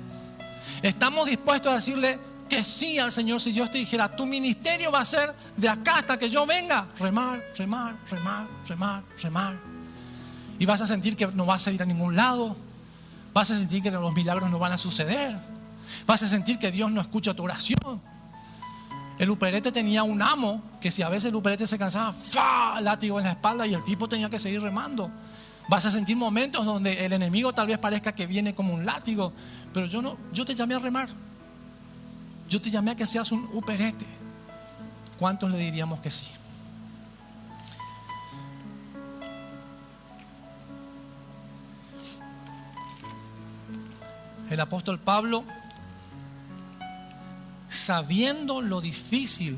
¿Estamos dispuestos a decirle que sí al Señor? Si Dios te dijera, tu ministerio va a ser de acá hasta que yo venga, remar, remar, remar, remar, remar. Y vas a sentir que no vas a ir a ningún lado. Vas a sentir que los milagros no van a suceder. Vas a sentir que Dios no escucha tu oración. El uperete tenía un amo que si a veces el uperete se cansaba, ¡fa! Látigo en la espalda y el tipo tenía que seguir remando. Vas a sentir momentos donde el enemigo tal vez parezca que viene como un látigo, pero yo te llamé a remar. Yo te llamé a que seas un uperete. ¿Cuántos le diríamos que sí? El apóstol Pablo, sabiendo lo difícil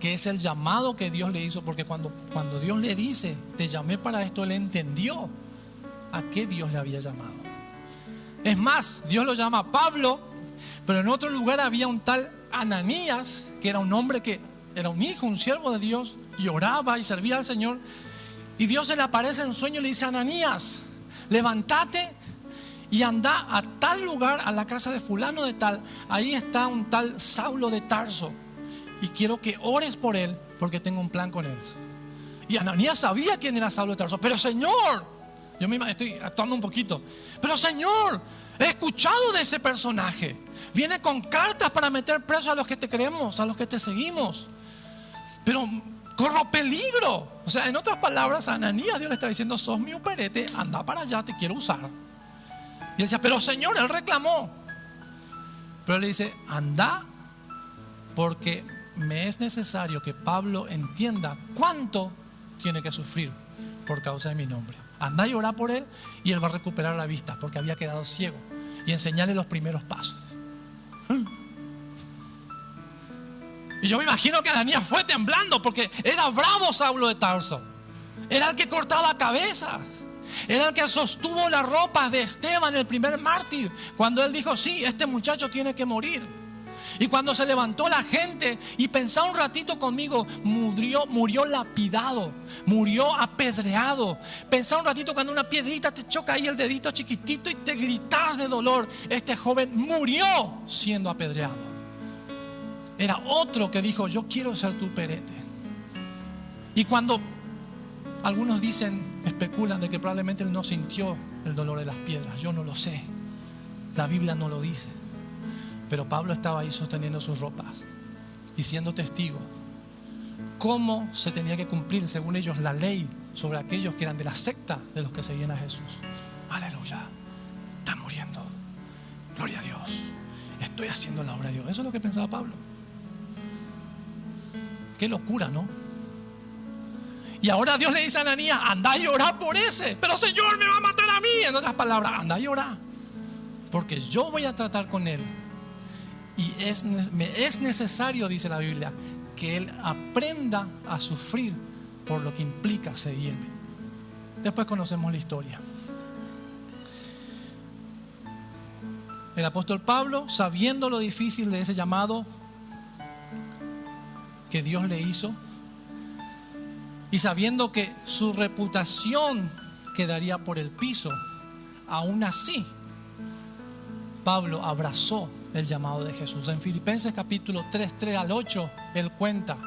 que es el llamado que Dios le hizo, porque cuando Dios le dice, te llamé para esto, él entendió a qué Dios le había llamado. Es más, Dios lo llama Pablo, pero en otro lugar había un tal Ananías, que era un hombre que era un hijo, un siervo de Dios, y oraba y servía al Señor. Y Dios se le aparece en sueño y le dice, Ananías, levántate y anda a tal lugar, a la casa de fulano de tal. Ahí está un tal Saulo de Tarso y quiero que ores por él porque tengo un plan con él. Y Ananías sabía quién era Saulo de Tarso. Pero Señor, estoy actuando un poquito, pero Señor, he escuchado de ese personaje. Viene con cartas para meter preso a los que te creemos, a los que te seguimos. Pero corro peligro. O sea, en otras palabras, a Ananías Dios le está diciendo, sos mi uperete, anda para allá, te quiero usar. Y él decía, pero Señor, él reclamó. Pero él le dice, anda, porque me es necesario que Pablo entienda cuánto tiene que sufrir por causa de mi nombre. Anda y ora por él y él va a recuperar la vista porque había quedado ciego. Y enseñarle los primeros pasos. Y yo me imagino que Ananías fue temblando porque era bravo Saulo de Tarso. Era el que cortaba cabeza. Era el que sostuvo las ropas de Esteban, el primer mártir, cuando él dijo, sí, este muchacho tiene que morir. Y cuando se levantó la gente y pensaba un ratito conmigo, murió lapidado, murió apedreado. Pensá un ratito cuando una piedrita te choca ahí el dedito chiquitito y te gritas de dolor. Este joven murió siendo apedreado. Era otro que dijo, yo quiero ser tu perete. Y cuando algunos dicen, especulan de que probablemente él no sintió el dolor de las piedras, yo no lo sé. La Biblia no lo dice. Pero Pablo estaba ahí sosteniendo sus ropas y siendo testigo. Cómo se tenía que cumplir, según ellos, la ley sobre aquellos que eran de la secta de los que seguían a Jesús. Aleluya. Están muriendo. Gloria a Dios. Estoy haciendo la obra de Dios. Eso es lo que pensaba Pablo. Qué locura, ¿no? Y ahora Dios le dice a Ananías: anda y orá por ese. Pero Señor, me va a matar a mí. En otras palabras, anda y orá, porque yo voy a tratar con él. Y me es necesario, dice la Biblia, que él aprenda a sufrir por lo que implica seguirme. Después conocemos la historia. El apóstol Pablo, sabiendo lo difícil de ese llamado que Dios le hizo, y sabiendo que su reputación quedaría por el piso, aún así Pablo abrazó el llamado de Jesús. En Filipenses capítulo 3, 3 al 8, él cuenta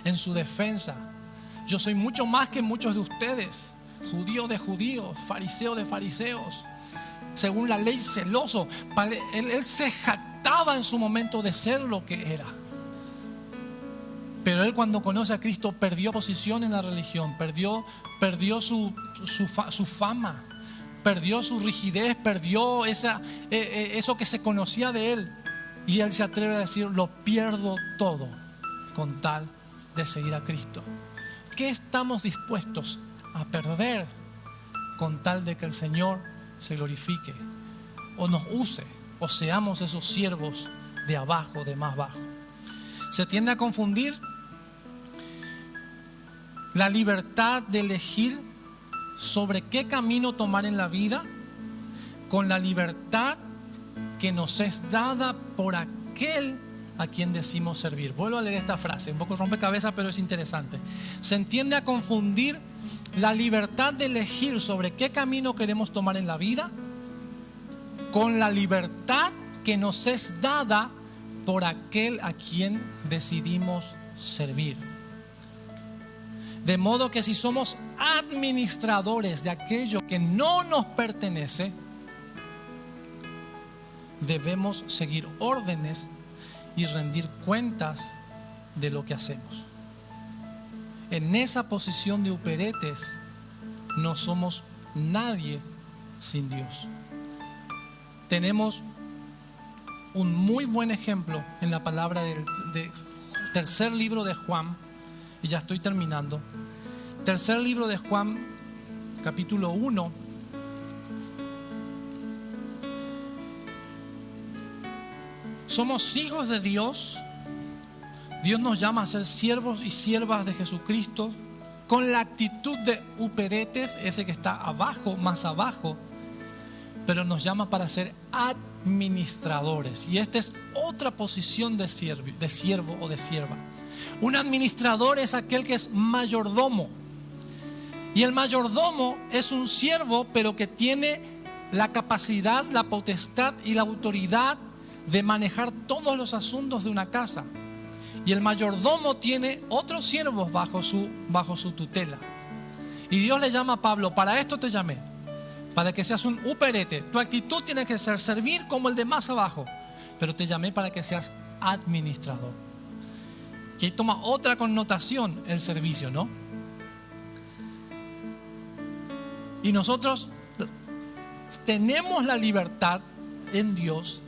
en su defensa: yo soy mucho más que muchos de ustedes, judío de judíos, fariseo de fariseos, según la ley celoso. Él se jactaba en su momento de ser lo que era. Pero él, cuando conoce a Cristo, perdió posición en la religión, perdió su fama, perdió su rigidez, perdió eso que se conocía de él. Y él se atreve a decir: lo pierdo todo con tal de seguir a Cristo. ¿Qué estamos dispuestos a perder con tal de que el Señor se glorifique o nos use, o seamos esos siervos de abajo, de más bajo? Se tiende a confundir la libertad de elegir sobre qué camino tomar en la vida con la libertad que nos es dada por aquel a quien decimos servir. Vuelvo a leer esta frase, un poco rompecabezas, pero es interesante. Se tiende a confundir la libertad de elegir sobre qué camino queremos tomar en la vida con la libertad que nos es dada por aquel a quien decidimos servir. De modo que si somos administradores de aquello que no nos pertenece, debemos seguir órdenes y rendir cuentas de lo que hacemos. En esa posición de uperetes no somos nadie sin Dios. Tenemos un muy buen ejemplo en la palabra del tercer libro de Juan, y ya estoy terminando. Tercer libro de Juan, capítulo 1. Somos hijos de Dios. Dios nos llama a ser siervos y siervas de Jesucristo con la actitud de uperetes, ese que está abajo, más abajo, pero nos llama para ser administradores. Y esta es otra posición de siervo o de sierva. Un administrador es aquel que es mayordomo. Y el mayordomo es un siervo, pero que tiene la capacidad, la potestad y la autoridad de manejar todos los asuntos de una casa. Y el mayordomo tiene otros siervos bajo su tutela. Y Dios le llama a Pablo: para esto te llamé, para que seas un uperete. Tu actitud tiene que ser servir como el de más abajo, pero te llamé para que seas administrador. Que toma otra connotación el servicio, ¿no? Y nosotros tenemos la libertad en Dios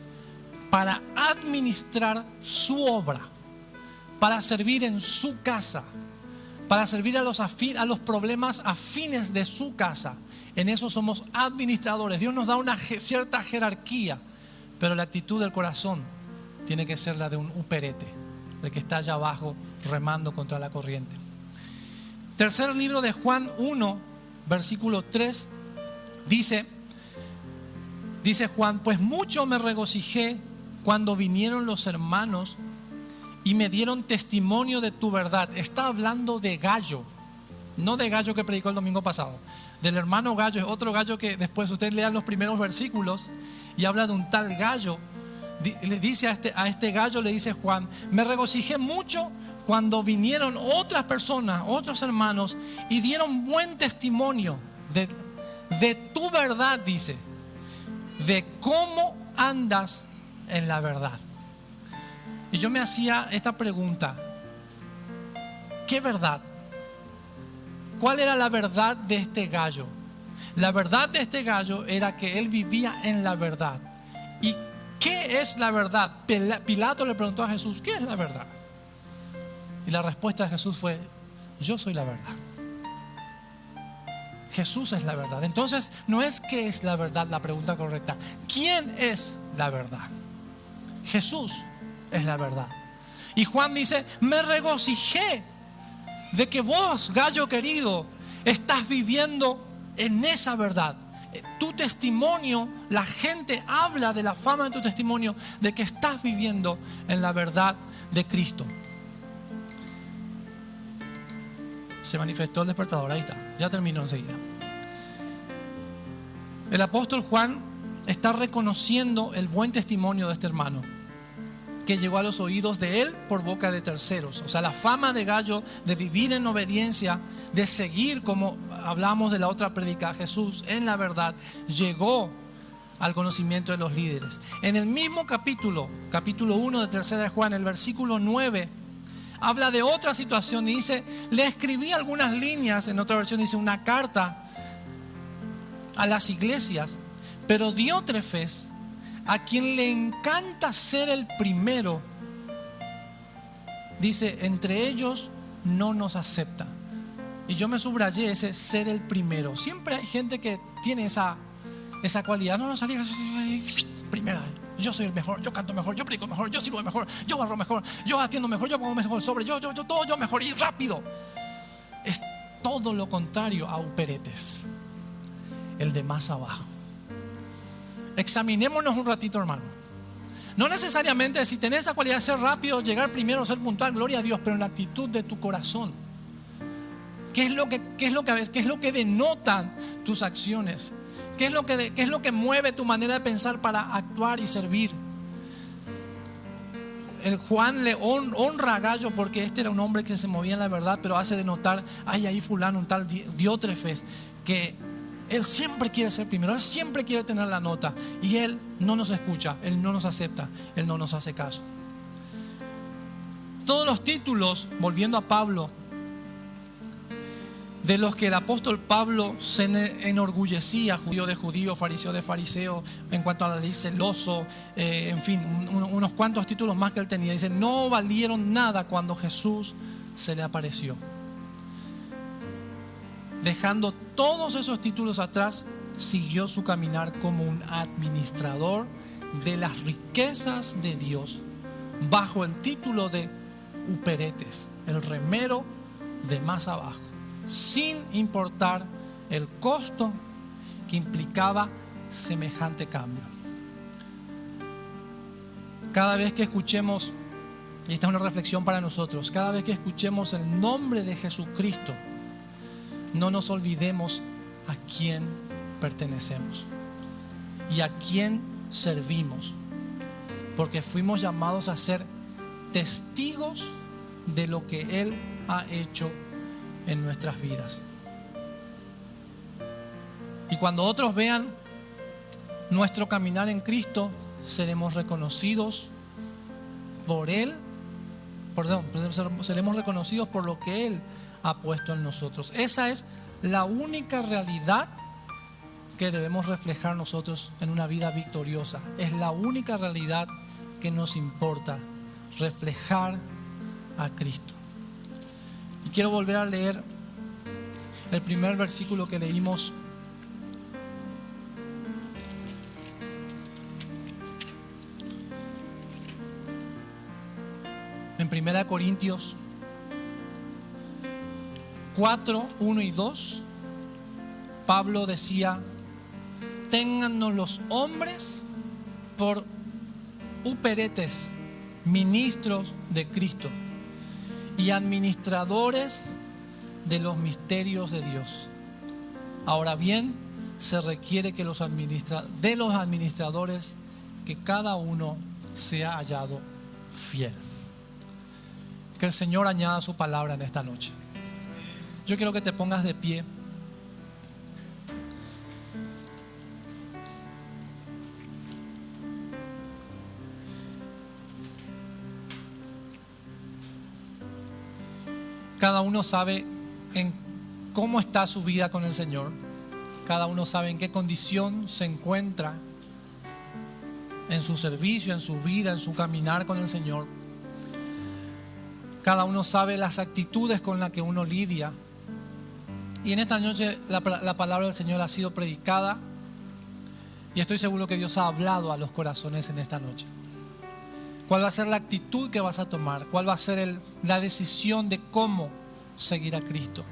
para administrar su obra, para servir en su casa, para servir a los problemas afines de su casa. En eso somos administradores. Dios nos da una cierta jerarquía, pero la actitud del corazón tiene que ser la de un uperete, el que está allá abajo remando contra la corriente. Tercer libro de Juan 1, versículo 3, dice Juan: pues mucho me regocijé cuando vinieron los hermanos y me dieron testimonio de tu verdad. Está hablando de Gallo, no de Gallo que predicó el domingo pasado. Del hermano Gallo, es otro Gallo que después ustedes lean los primeros versículos y habla de un tal Gallo. Le dice a este Gallo, le dice Juan: me regocijé mucho cuando vinieron otras personas, otros hermanos, y dieron buen testimonio de tu verdad, dice, de cómo andas en la verdad. Y yo me hacía esta pregunta: ¿qué verdad? ¿Cuál era la verdad de este gallo? La verdad de este gallo era que él vivía en la verdad. ¿Y qué es la verdad? Pilato le preguntó a Jesús: ¿qué es la verdad? Y la respuesta de Jesús fue: yo soy la verdad. Jesús es la verdad. Entonces, no es qué es la verdad la pregunta correcta. ¿Quién es la verdad? Jesús es la verdad. Y Juan dice: me regocijé de que vos, gallo querido, estás viviendo en esa verdad. Tu testimonio, la gente habla de la fama de tu testimonio, de que estás viviendo en la verdad de Cristo. Se manifestó el despertador, ahí está, ya terminó enseguida. El apóstol Juan está reconociendo el buen testimonio de este hermano, que llegó a los oídos de él por boca de terceros. O sea, la fama de gallo, de vivir en obediencia, de seguir, como hablamos de la otra predica, a Jesús en la verdad, llegó al conocimiento de los líderes. En el mismo capítulo 1 de tercera de Juan, el versículo 9, habla de otra situación y dice: le escribí algunas líneas, en otra versión dice una carta a las iglesias, pero Diótrefes, a quien le encanta ser el primero, dice, entre ellos no nos acepta. Y yo me subrayé ese ser el primero. Siempre hay gente que tiene esa cualidad. No, salí primera. Yo soy el mejor, yo canto mejor, yo predico mejor, yo sirvo mejor, yo barro mejor, yo atiendo mejor, yo pongo mejor sobre, yo todo yo mejor y rápido. Es todo lo contrario a Uperetes, el de más abajo. Examinémonos un ratito, hermano. No necesariamente si tenés esa cualidad de ser rápido, llegar primero, ser puntual, gloria a Dios, pero en la actitud de tu corazón. ¿Qué es lo que denotan tus acciones? ¿Qué es lo que mueve tu manera de pensar para actuar y servir? El Juan le honra a Gallo porque este era un hombre que se movía en la verdad, pero hace de notar: hay ahí fulano, un tal Diótrefes, que él siempre quiere ser primero, él siempre quiere tener la nota, y él no nos escucha, él no nos acepta, él no nos hace caso. Todos los títulos, volviendo a Pablo, de los que el apóstol Pablo se enorgullecía: judío de judío, fariseo de fariseo, en cuanto a la ley, celoso, en fin, unos cuantos títulos más que él tenía. Dice: no valieron nada cuando Jesús se le apareció. Dejando todos esos títulos atrás, siguió su caminar como un administrador de las riquezas de Dios, bajo el título de Uperetes, el remero de más abajo, sin importar el costo que implicaba semejante cambio. Cada vez que escuchemos, y esta es una reflexión para nosotros, cada vez que escuchemos el nombre de Jesucristo, no nos olvidemos a quién pertenecemos y a quién servimos, porque fuimos llamados a ser testigos de lo que Él ha hecho en nuestras vidas. Y cuando otros vean nuestro caminar en Cristo, seremos reconocidos por Él, seremos reconocidos por lo que Él ha puesto en nosotros. Esa es la única realidad que debemos reflejar nosotros en una vida victoriosa. Es la única realidad que nos importa, reflejar a Cristo. Y quiero volver a leer el primer versículo que leímos. En 1 Corintios 4, 1 y 2, Pablo decía: téngannos los hombres por uperetes, ministros de Cristo y administradores de los misterios de Dios. Ahora bien, se requiere que de los administradores, que cada uno sea hallado fiel. Que el Señor añada su palabra en esta noche. Yo quiero que te pongas de pie. Cada uno sabe en cómo está su vida con el Señor. Cada uno sabe en qué condición se encuentra en su servicio, en su vida, en su caminar con el Señor. Cada uno sabe las actitudes con las que uno lidia. Y en esta noche la palabra del Señor ha sido predicada. Y estoy seguro que Dios ha hablado a los corazones en esta noche. ¿Cuál va a ser la actitud que vas a tomar? ¿Cuál va a ser la decisión de cómo seguir a Cristo?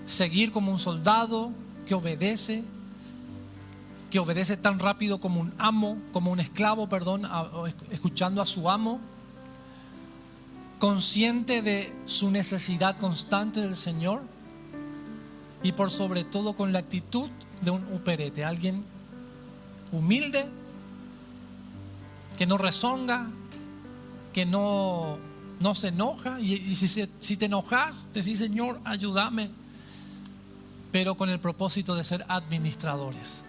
Seguir como un soldado que obedece tan rápido como un amo, como un esclavo, escuchando a su amo, consciente de su necesidad constante del Señor y por sobre todo con la actitud de un uperete, alguien humilde, que no rezonga, que no se enoja, y si te enojas, decís: Señor, ayúdame, pero con el propósito de ser administradores.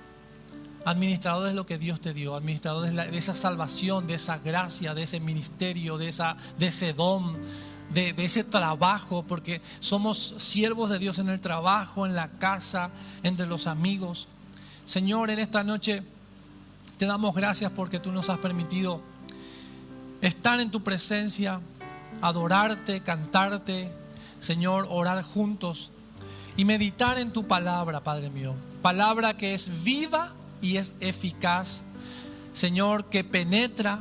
Administradores de lo que Dios te dio, administradores de esa salvación, de esa gracia, de ese ministerio, de ese don, de ese trabajo, porque somos siervos de Dios en el trabajo, en la casa, entre los amigos. Señor, en esta noche te damos gracias porque tú nos has permitido estar en tu presencia, adorarte, cantarte, Señor, orar juntos y meditar en tu palabra, Padre mío. Palabra que es viva y es eficaz, Señor, que penetra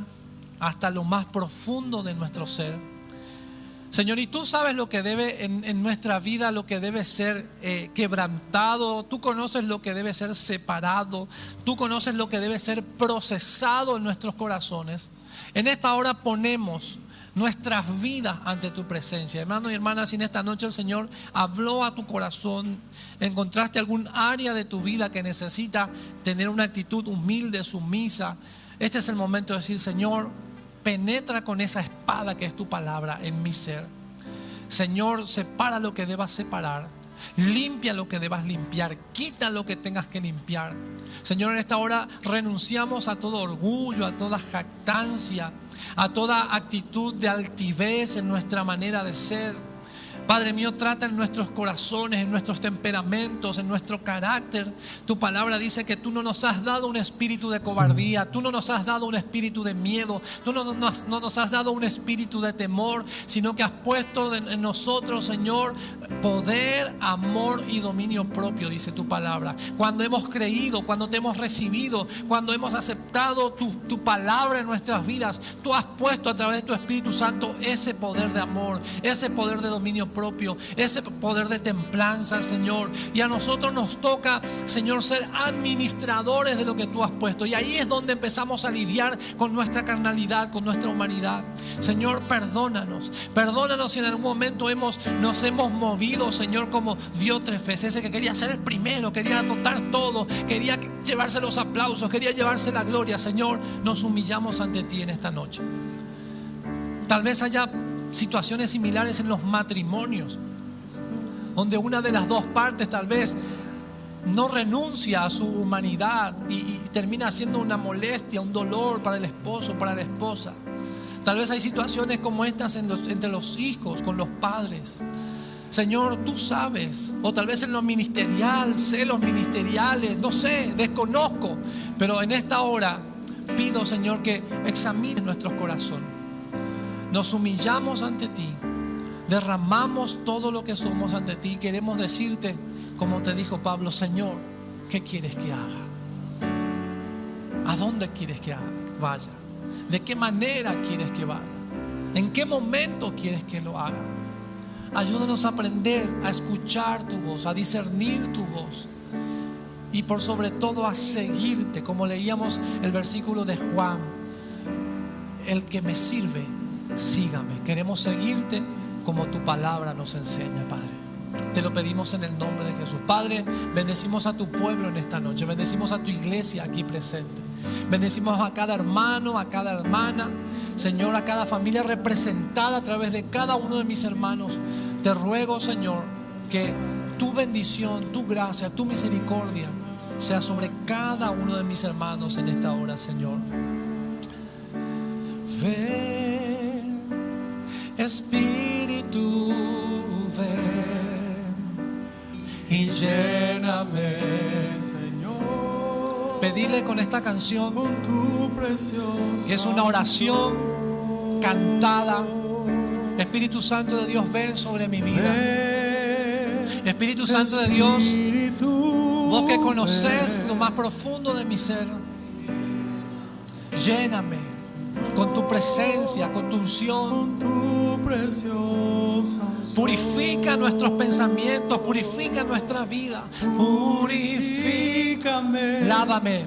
hasta lo más profundo de nuestro ser. Señor, y tú sabes lo que debe en nuestra vida, lo que debe ser quebrantado. Tú conoces lo que debe ser separado. Tú conoces lo que debe ser procesado en nuestros corazones. En esta hora ponemos nuestras vidas ante tu presencia. Hermanos y hermanas, si en esta noche el Señor habló a tu corazón, encontraste algún área de tu vida que necesita tener una actitud humilde, sumisa, este es el momento de decir: Señor, penetra con esa espada que es tu palabra en mi ser. Señor, separa lo que debas separar, limpia lo que debas limpiar, quita lo que tengas que limpiar. Señor, en esta hora renunciamos a todo orgullo, a toda jactancia, a toda actitud de altivez en nuestra manera de ser. Padre mío, trata en nuestros corazones, en nuestros temperamentos, en nuestro carácter. Tu palabra dice que tú no nos has dado un espíritu de cobardía, tú no nos has dado un espíritu de miedo, tú no nos has dado un espíritu de temor, sino que has puesto en nosotros, Señor, poder, amor y dominio propio, dice tu palabra. Cuando hemos creído, cuando te hemos recibido, cuando hemos aceptado tu palabra en nuestras vidas, tú has puesto a través de tu Espíritu Santo ese poder de amor, ese poder de dominio propio, ese poder de templanza, Señor. Y a nosotros nos toca, Señor, ser administradores de lo que tú has puesto. Y ahí es donde empezamos a lidiar con nuestra carnalidad, con nuestra humanidad. Señor, perdónanos si en algún momento nos hemos movido, Señor, como Diótrefes, ese que quería ser el primero, quería anotar todo, quería llevarse los aplausos, quería llevarse la gloria. Señor, nos humillamos ante ti en esta noche. Tal vez haya situaciones similares en los matrimonios, donde una de las dos partes tal vez no renuncia a su humanidad y termina siendo una molestia, un dolor para el esposo, para la esposa. Tal vez hay situaciones como estas entre los hijos, con los padres. Señor, tú sabes, o tal vez en lo ministerial, celos ministeriales, no sé, desconozco, pero en esta hora pido, Señor, que examines nuestros corazones. Nos humillamos ante ti, derramamos todo lo que somos ante ti. Queremos decirte, como te dijo Pablo: Señor, ¿qué quieres que haga? ¿A dónde quieres que vaya? ¿De qué manera quieres que vaya? ¿En qué momento quieres que lo haga? Ayúdanos a aprender a escuchar tu voz, a discernir tu voz y por sobre todo a seguirte, como leíamos el versículo de Juan: el que me sirve, sígame. Queremos seguirte como tu palabra nos enseña, Padre. Te lo pedimos en el nombre de Jesús. Padre, bendecimos a tu pueblo en esta noche. Bendecimos a tu iglesia aquí presente. Bendecimos a cada hermano, a cada hermana, Señor, a cada familia representada a través de cada uno de mis hermanos. Te ruego, Señor, que tu bendición, tu gracia, tu misericordia sea sobre cada uno de mis hermanos en esta hora, Señor. Ven, Espíritu y lléname. Señor, Pedirle con esta canción, con tu preciosa que es una oración cantada: Espíritu Santo de Dios, ven sobre mi vida. Espíritu Santo de Dios, vos que conoces lo más profundo de mi ser, lléname con tu presencia, con tu unción. Purifica nuestros pensamientos, purifica nuestra vida. Purifícame, lávame,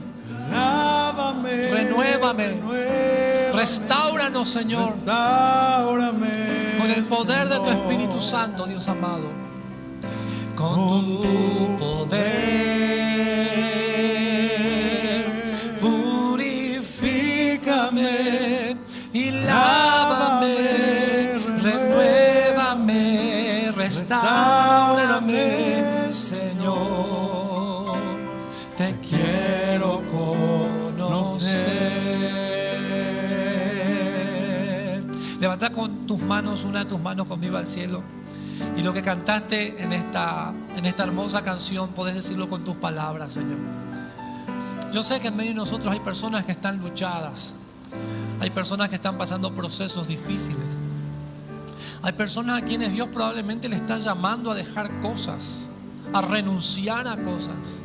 renuévame, restáuranos, Señor, con el poder de tu Espíritu Santo, Dios amado. Con tu poder, purifícame y lávame, renuévame, restáurame, Señor. Te quiero conocer. Levanta con tus manos, una de tus manos conmigo al cielo. Y lo que cantaste en esta hermosa canción, podés decirlo con tus palabras, Señor. Yo sé que en medio de nosotros hay personas que están luchadas. Hay personas que están pasando procesos difíciles. Hay personas a quienes Dios probablemente le está llamando a dejar cosas, a renunciar a cosas.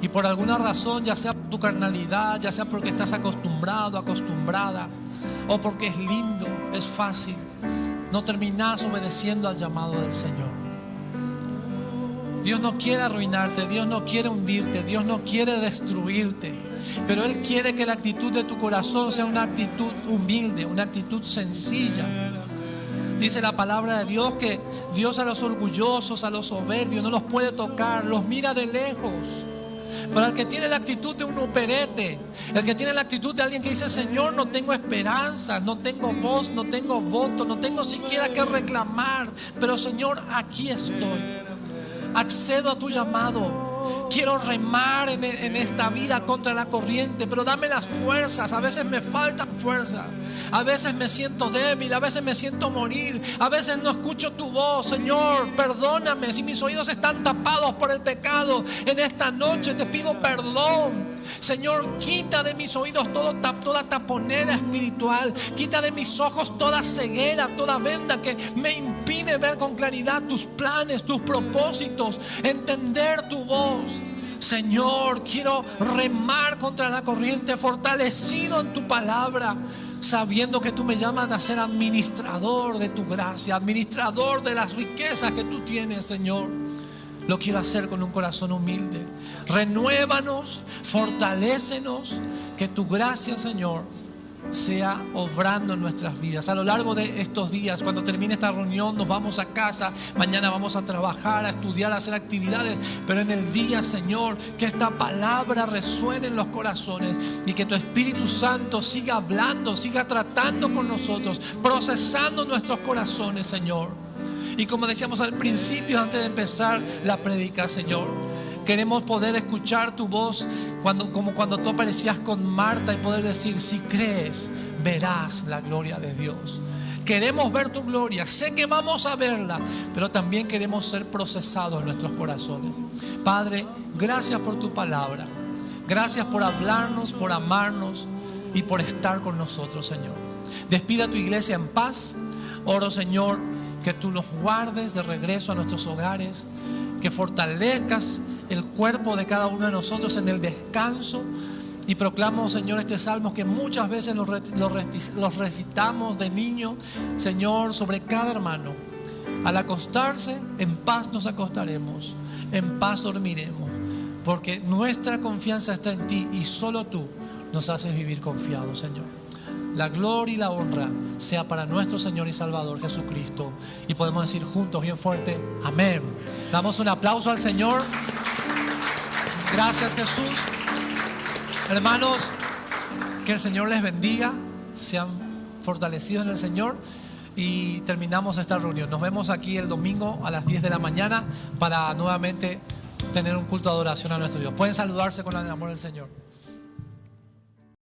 Y por alguna razón, ya sea por tu carnalidad, ya sea porque estás acostumbrado, acostumbrada, o porque es lindo, es fácil, no terminás obedeciendo al llamado del Señor. Dios no quiere arruinarte, Dios no quiere hundirte, Dios no quiere destruirte, pero Él quiere que la actitud de tu corazón sea una actitud humilde, una actitud sencilla. Dice la palabra de Dios que Dios a los orgullosos, a los soberbios, no los puede tocar, los mira de lejos. Pero el que tiene la actitud de un operete, el que tiene la actitud de alguien que dice: Señor, no tengo esperanza, no tengo voz, no tengo voto, no tengo siquiera que reclamar, pero Señor, aquí estoy, accedo a tu llamado. Quiero remar en esta vida contra la corriente, pero dame las fuerzas. A veces me faltan fuerzas, a veces me siento débil, a veces me siento morir, a veces no escucho tu voz. Señor, perdóname si mis oídos están tapados por el pecado. En esta noche te pido perdón. Señor, quita de mis oídos toda taponera espiritual. Quita de mis ojos toda ceguera, toda venda que me impide ver con claridad tus planes, tus propósitos, entender tu voz. Señor, quiero remar contra la corriente, fortalecido en tu palabra, sabiendo que tú me llamas a ser administrador de tu gracia, administrador de las riquezas que tú tienes, Señor. Lo quiero hacer con un corazón humilde. Renuévanos, fortalécenos, que tu gracia, Señor, sea obrando en nuestras vidas. A lo largo de estos días, cuando termine esta reunión, nos vamos a casa. Mañana vamos a trabajar, a estudiar, a hacer actividades. Pero en el día, Señor, que esta palabra resuene en los corazones y que tu Espíritu Santo siga hablando, siga tratando con nosotros, procesando nuestros corazones, Señor. Y como decíamos al principio, antes de empezar la prédica, Señor, queremos poder escuchar tu voz como cuando tú aparecías con Marta y poder decir: si crees, verás la gloria de Dios. Queremos ver tu gloria, sé que vamos a verla, pero también queremos ser procesados en nuestros corazones. Padre, gracias por tu palabra. Gracias por hablarnos, por amarnos y por estar con nosotros, Señor. Despida a tu iglesia en paz. Oro, Señor, que tú los guardes de regreso a nuestros hogares, que fortalezcas el cuerpo de cada uno de nosotros en el descanso. Y proclamo, Señor, este salmo que muchas veces los recitamos de niño, Señor, sobre cada hermano. Al acostarse, en paz nos acostaremos, en paz dormiremos, porque nuestra confianza está en ti y solo tú nos haces vivir confiados, Señor. La gloria y la honra sea para nuestro Señor y Salvador Jesucristo. Y podemos decir juntos bien fuerte: amén. Damos un aplauso al Señor. Gracias, Jesús. Hermanos, que el Señor les bendiga. Sean fortalecidos en el Señor. Y terminamos esta reunión. Nos vemos aquí el domingo a las 10 de la mañana para nuevamente tener un culto de adoración a nuestro Dios. Pueden saludarse con el amor del Señor.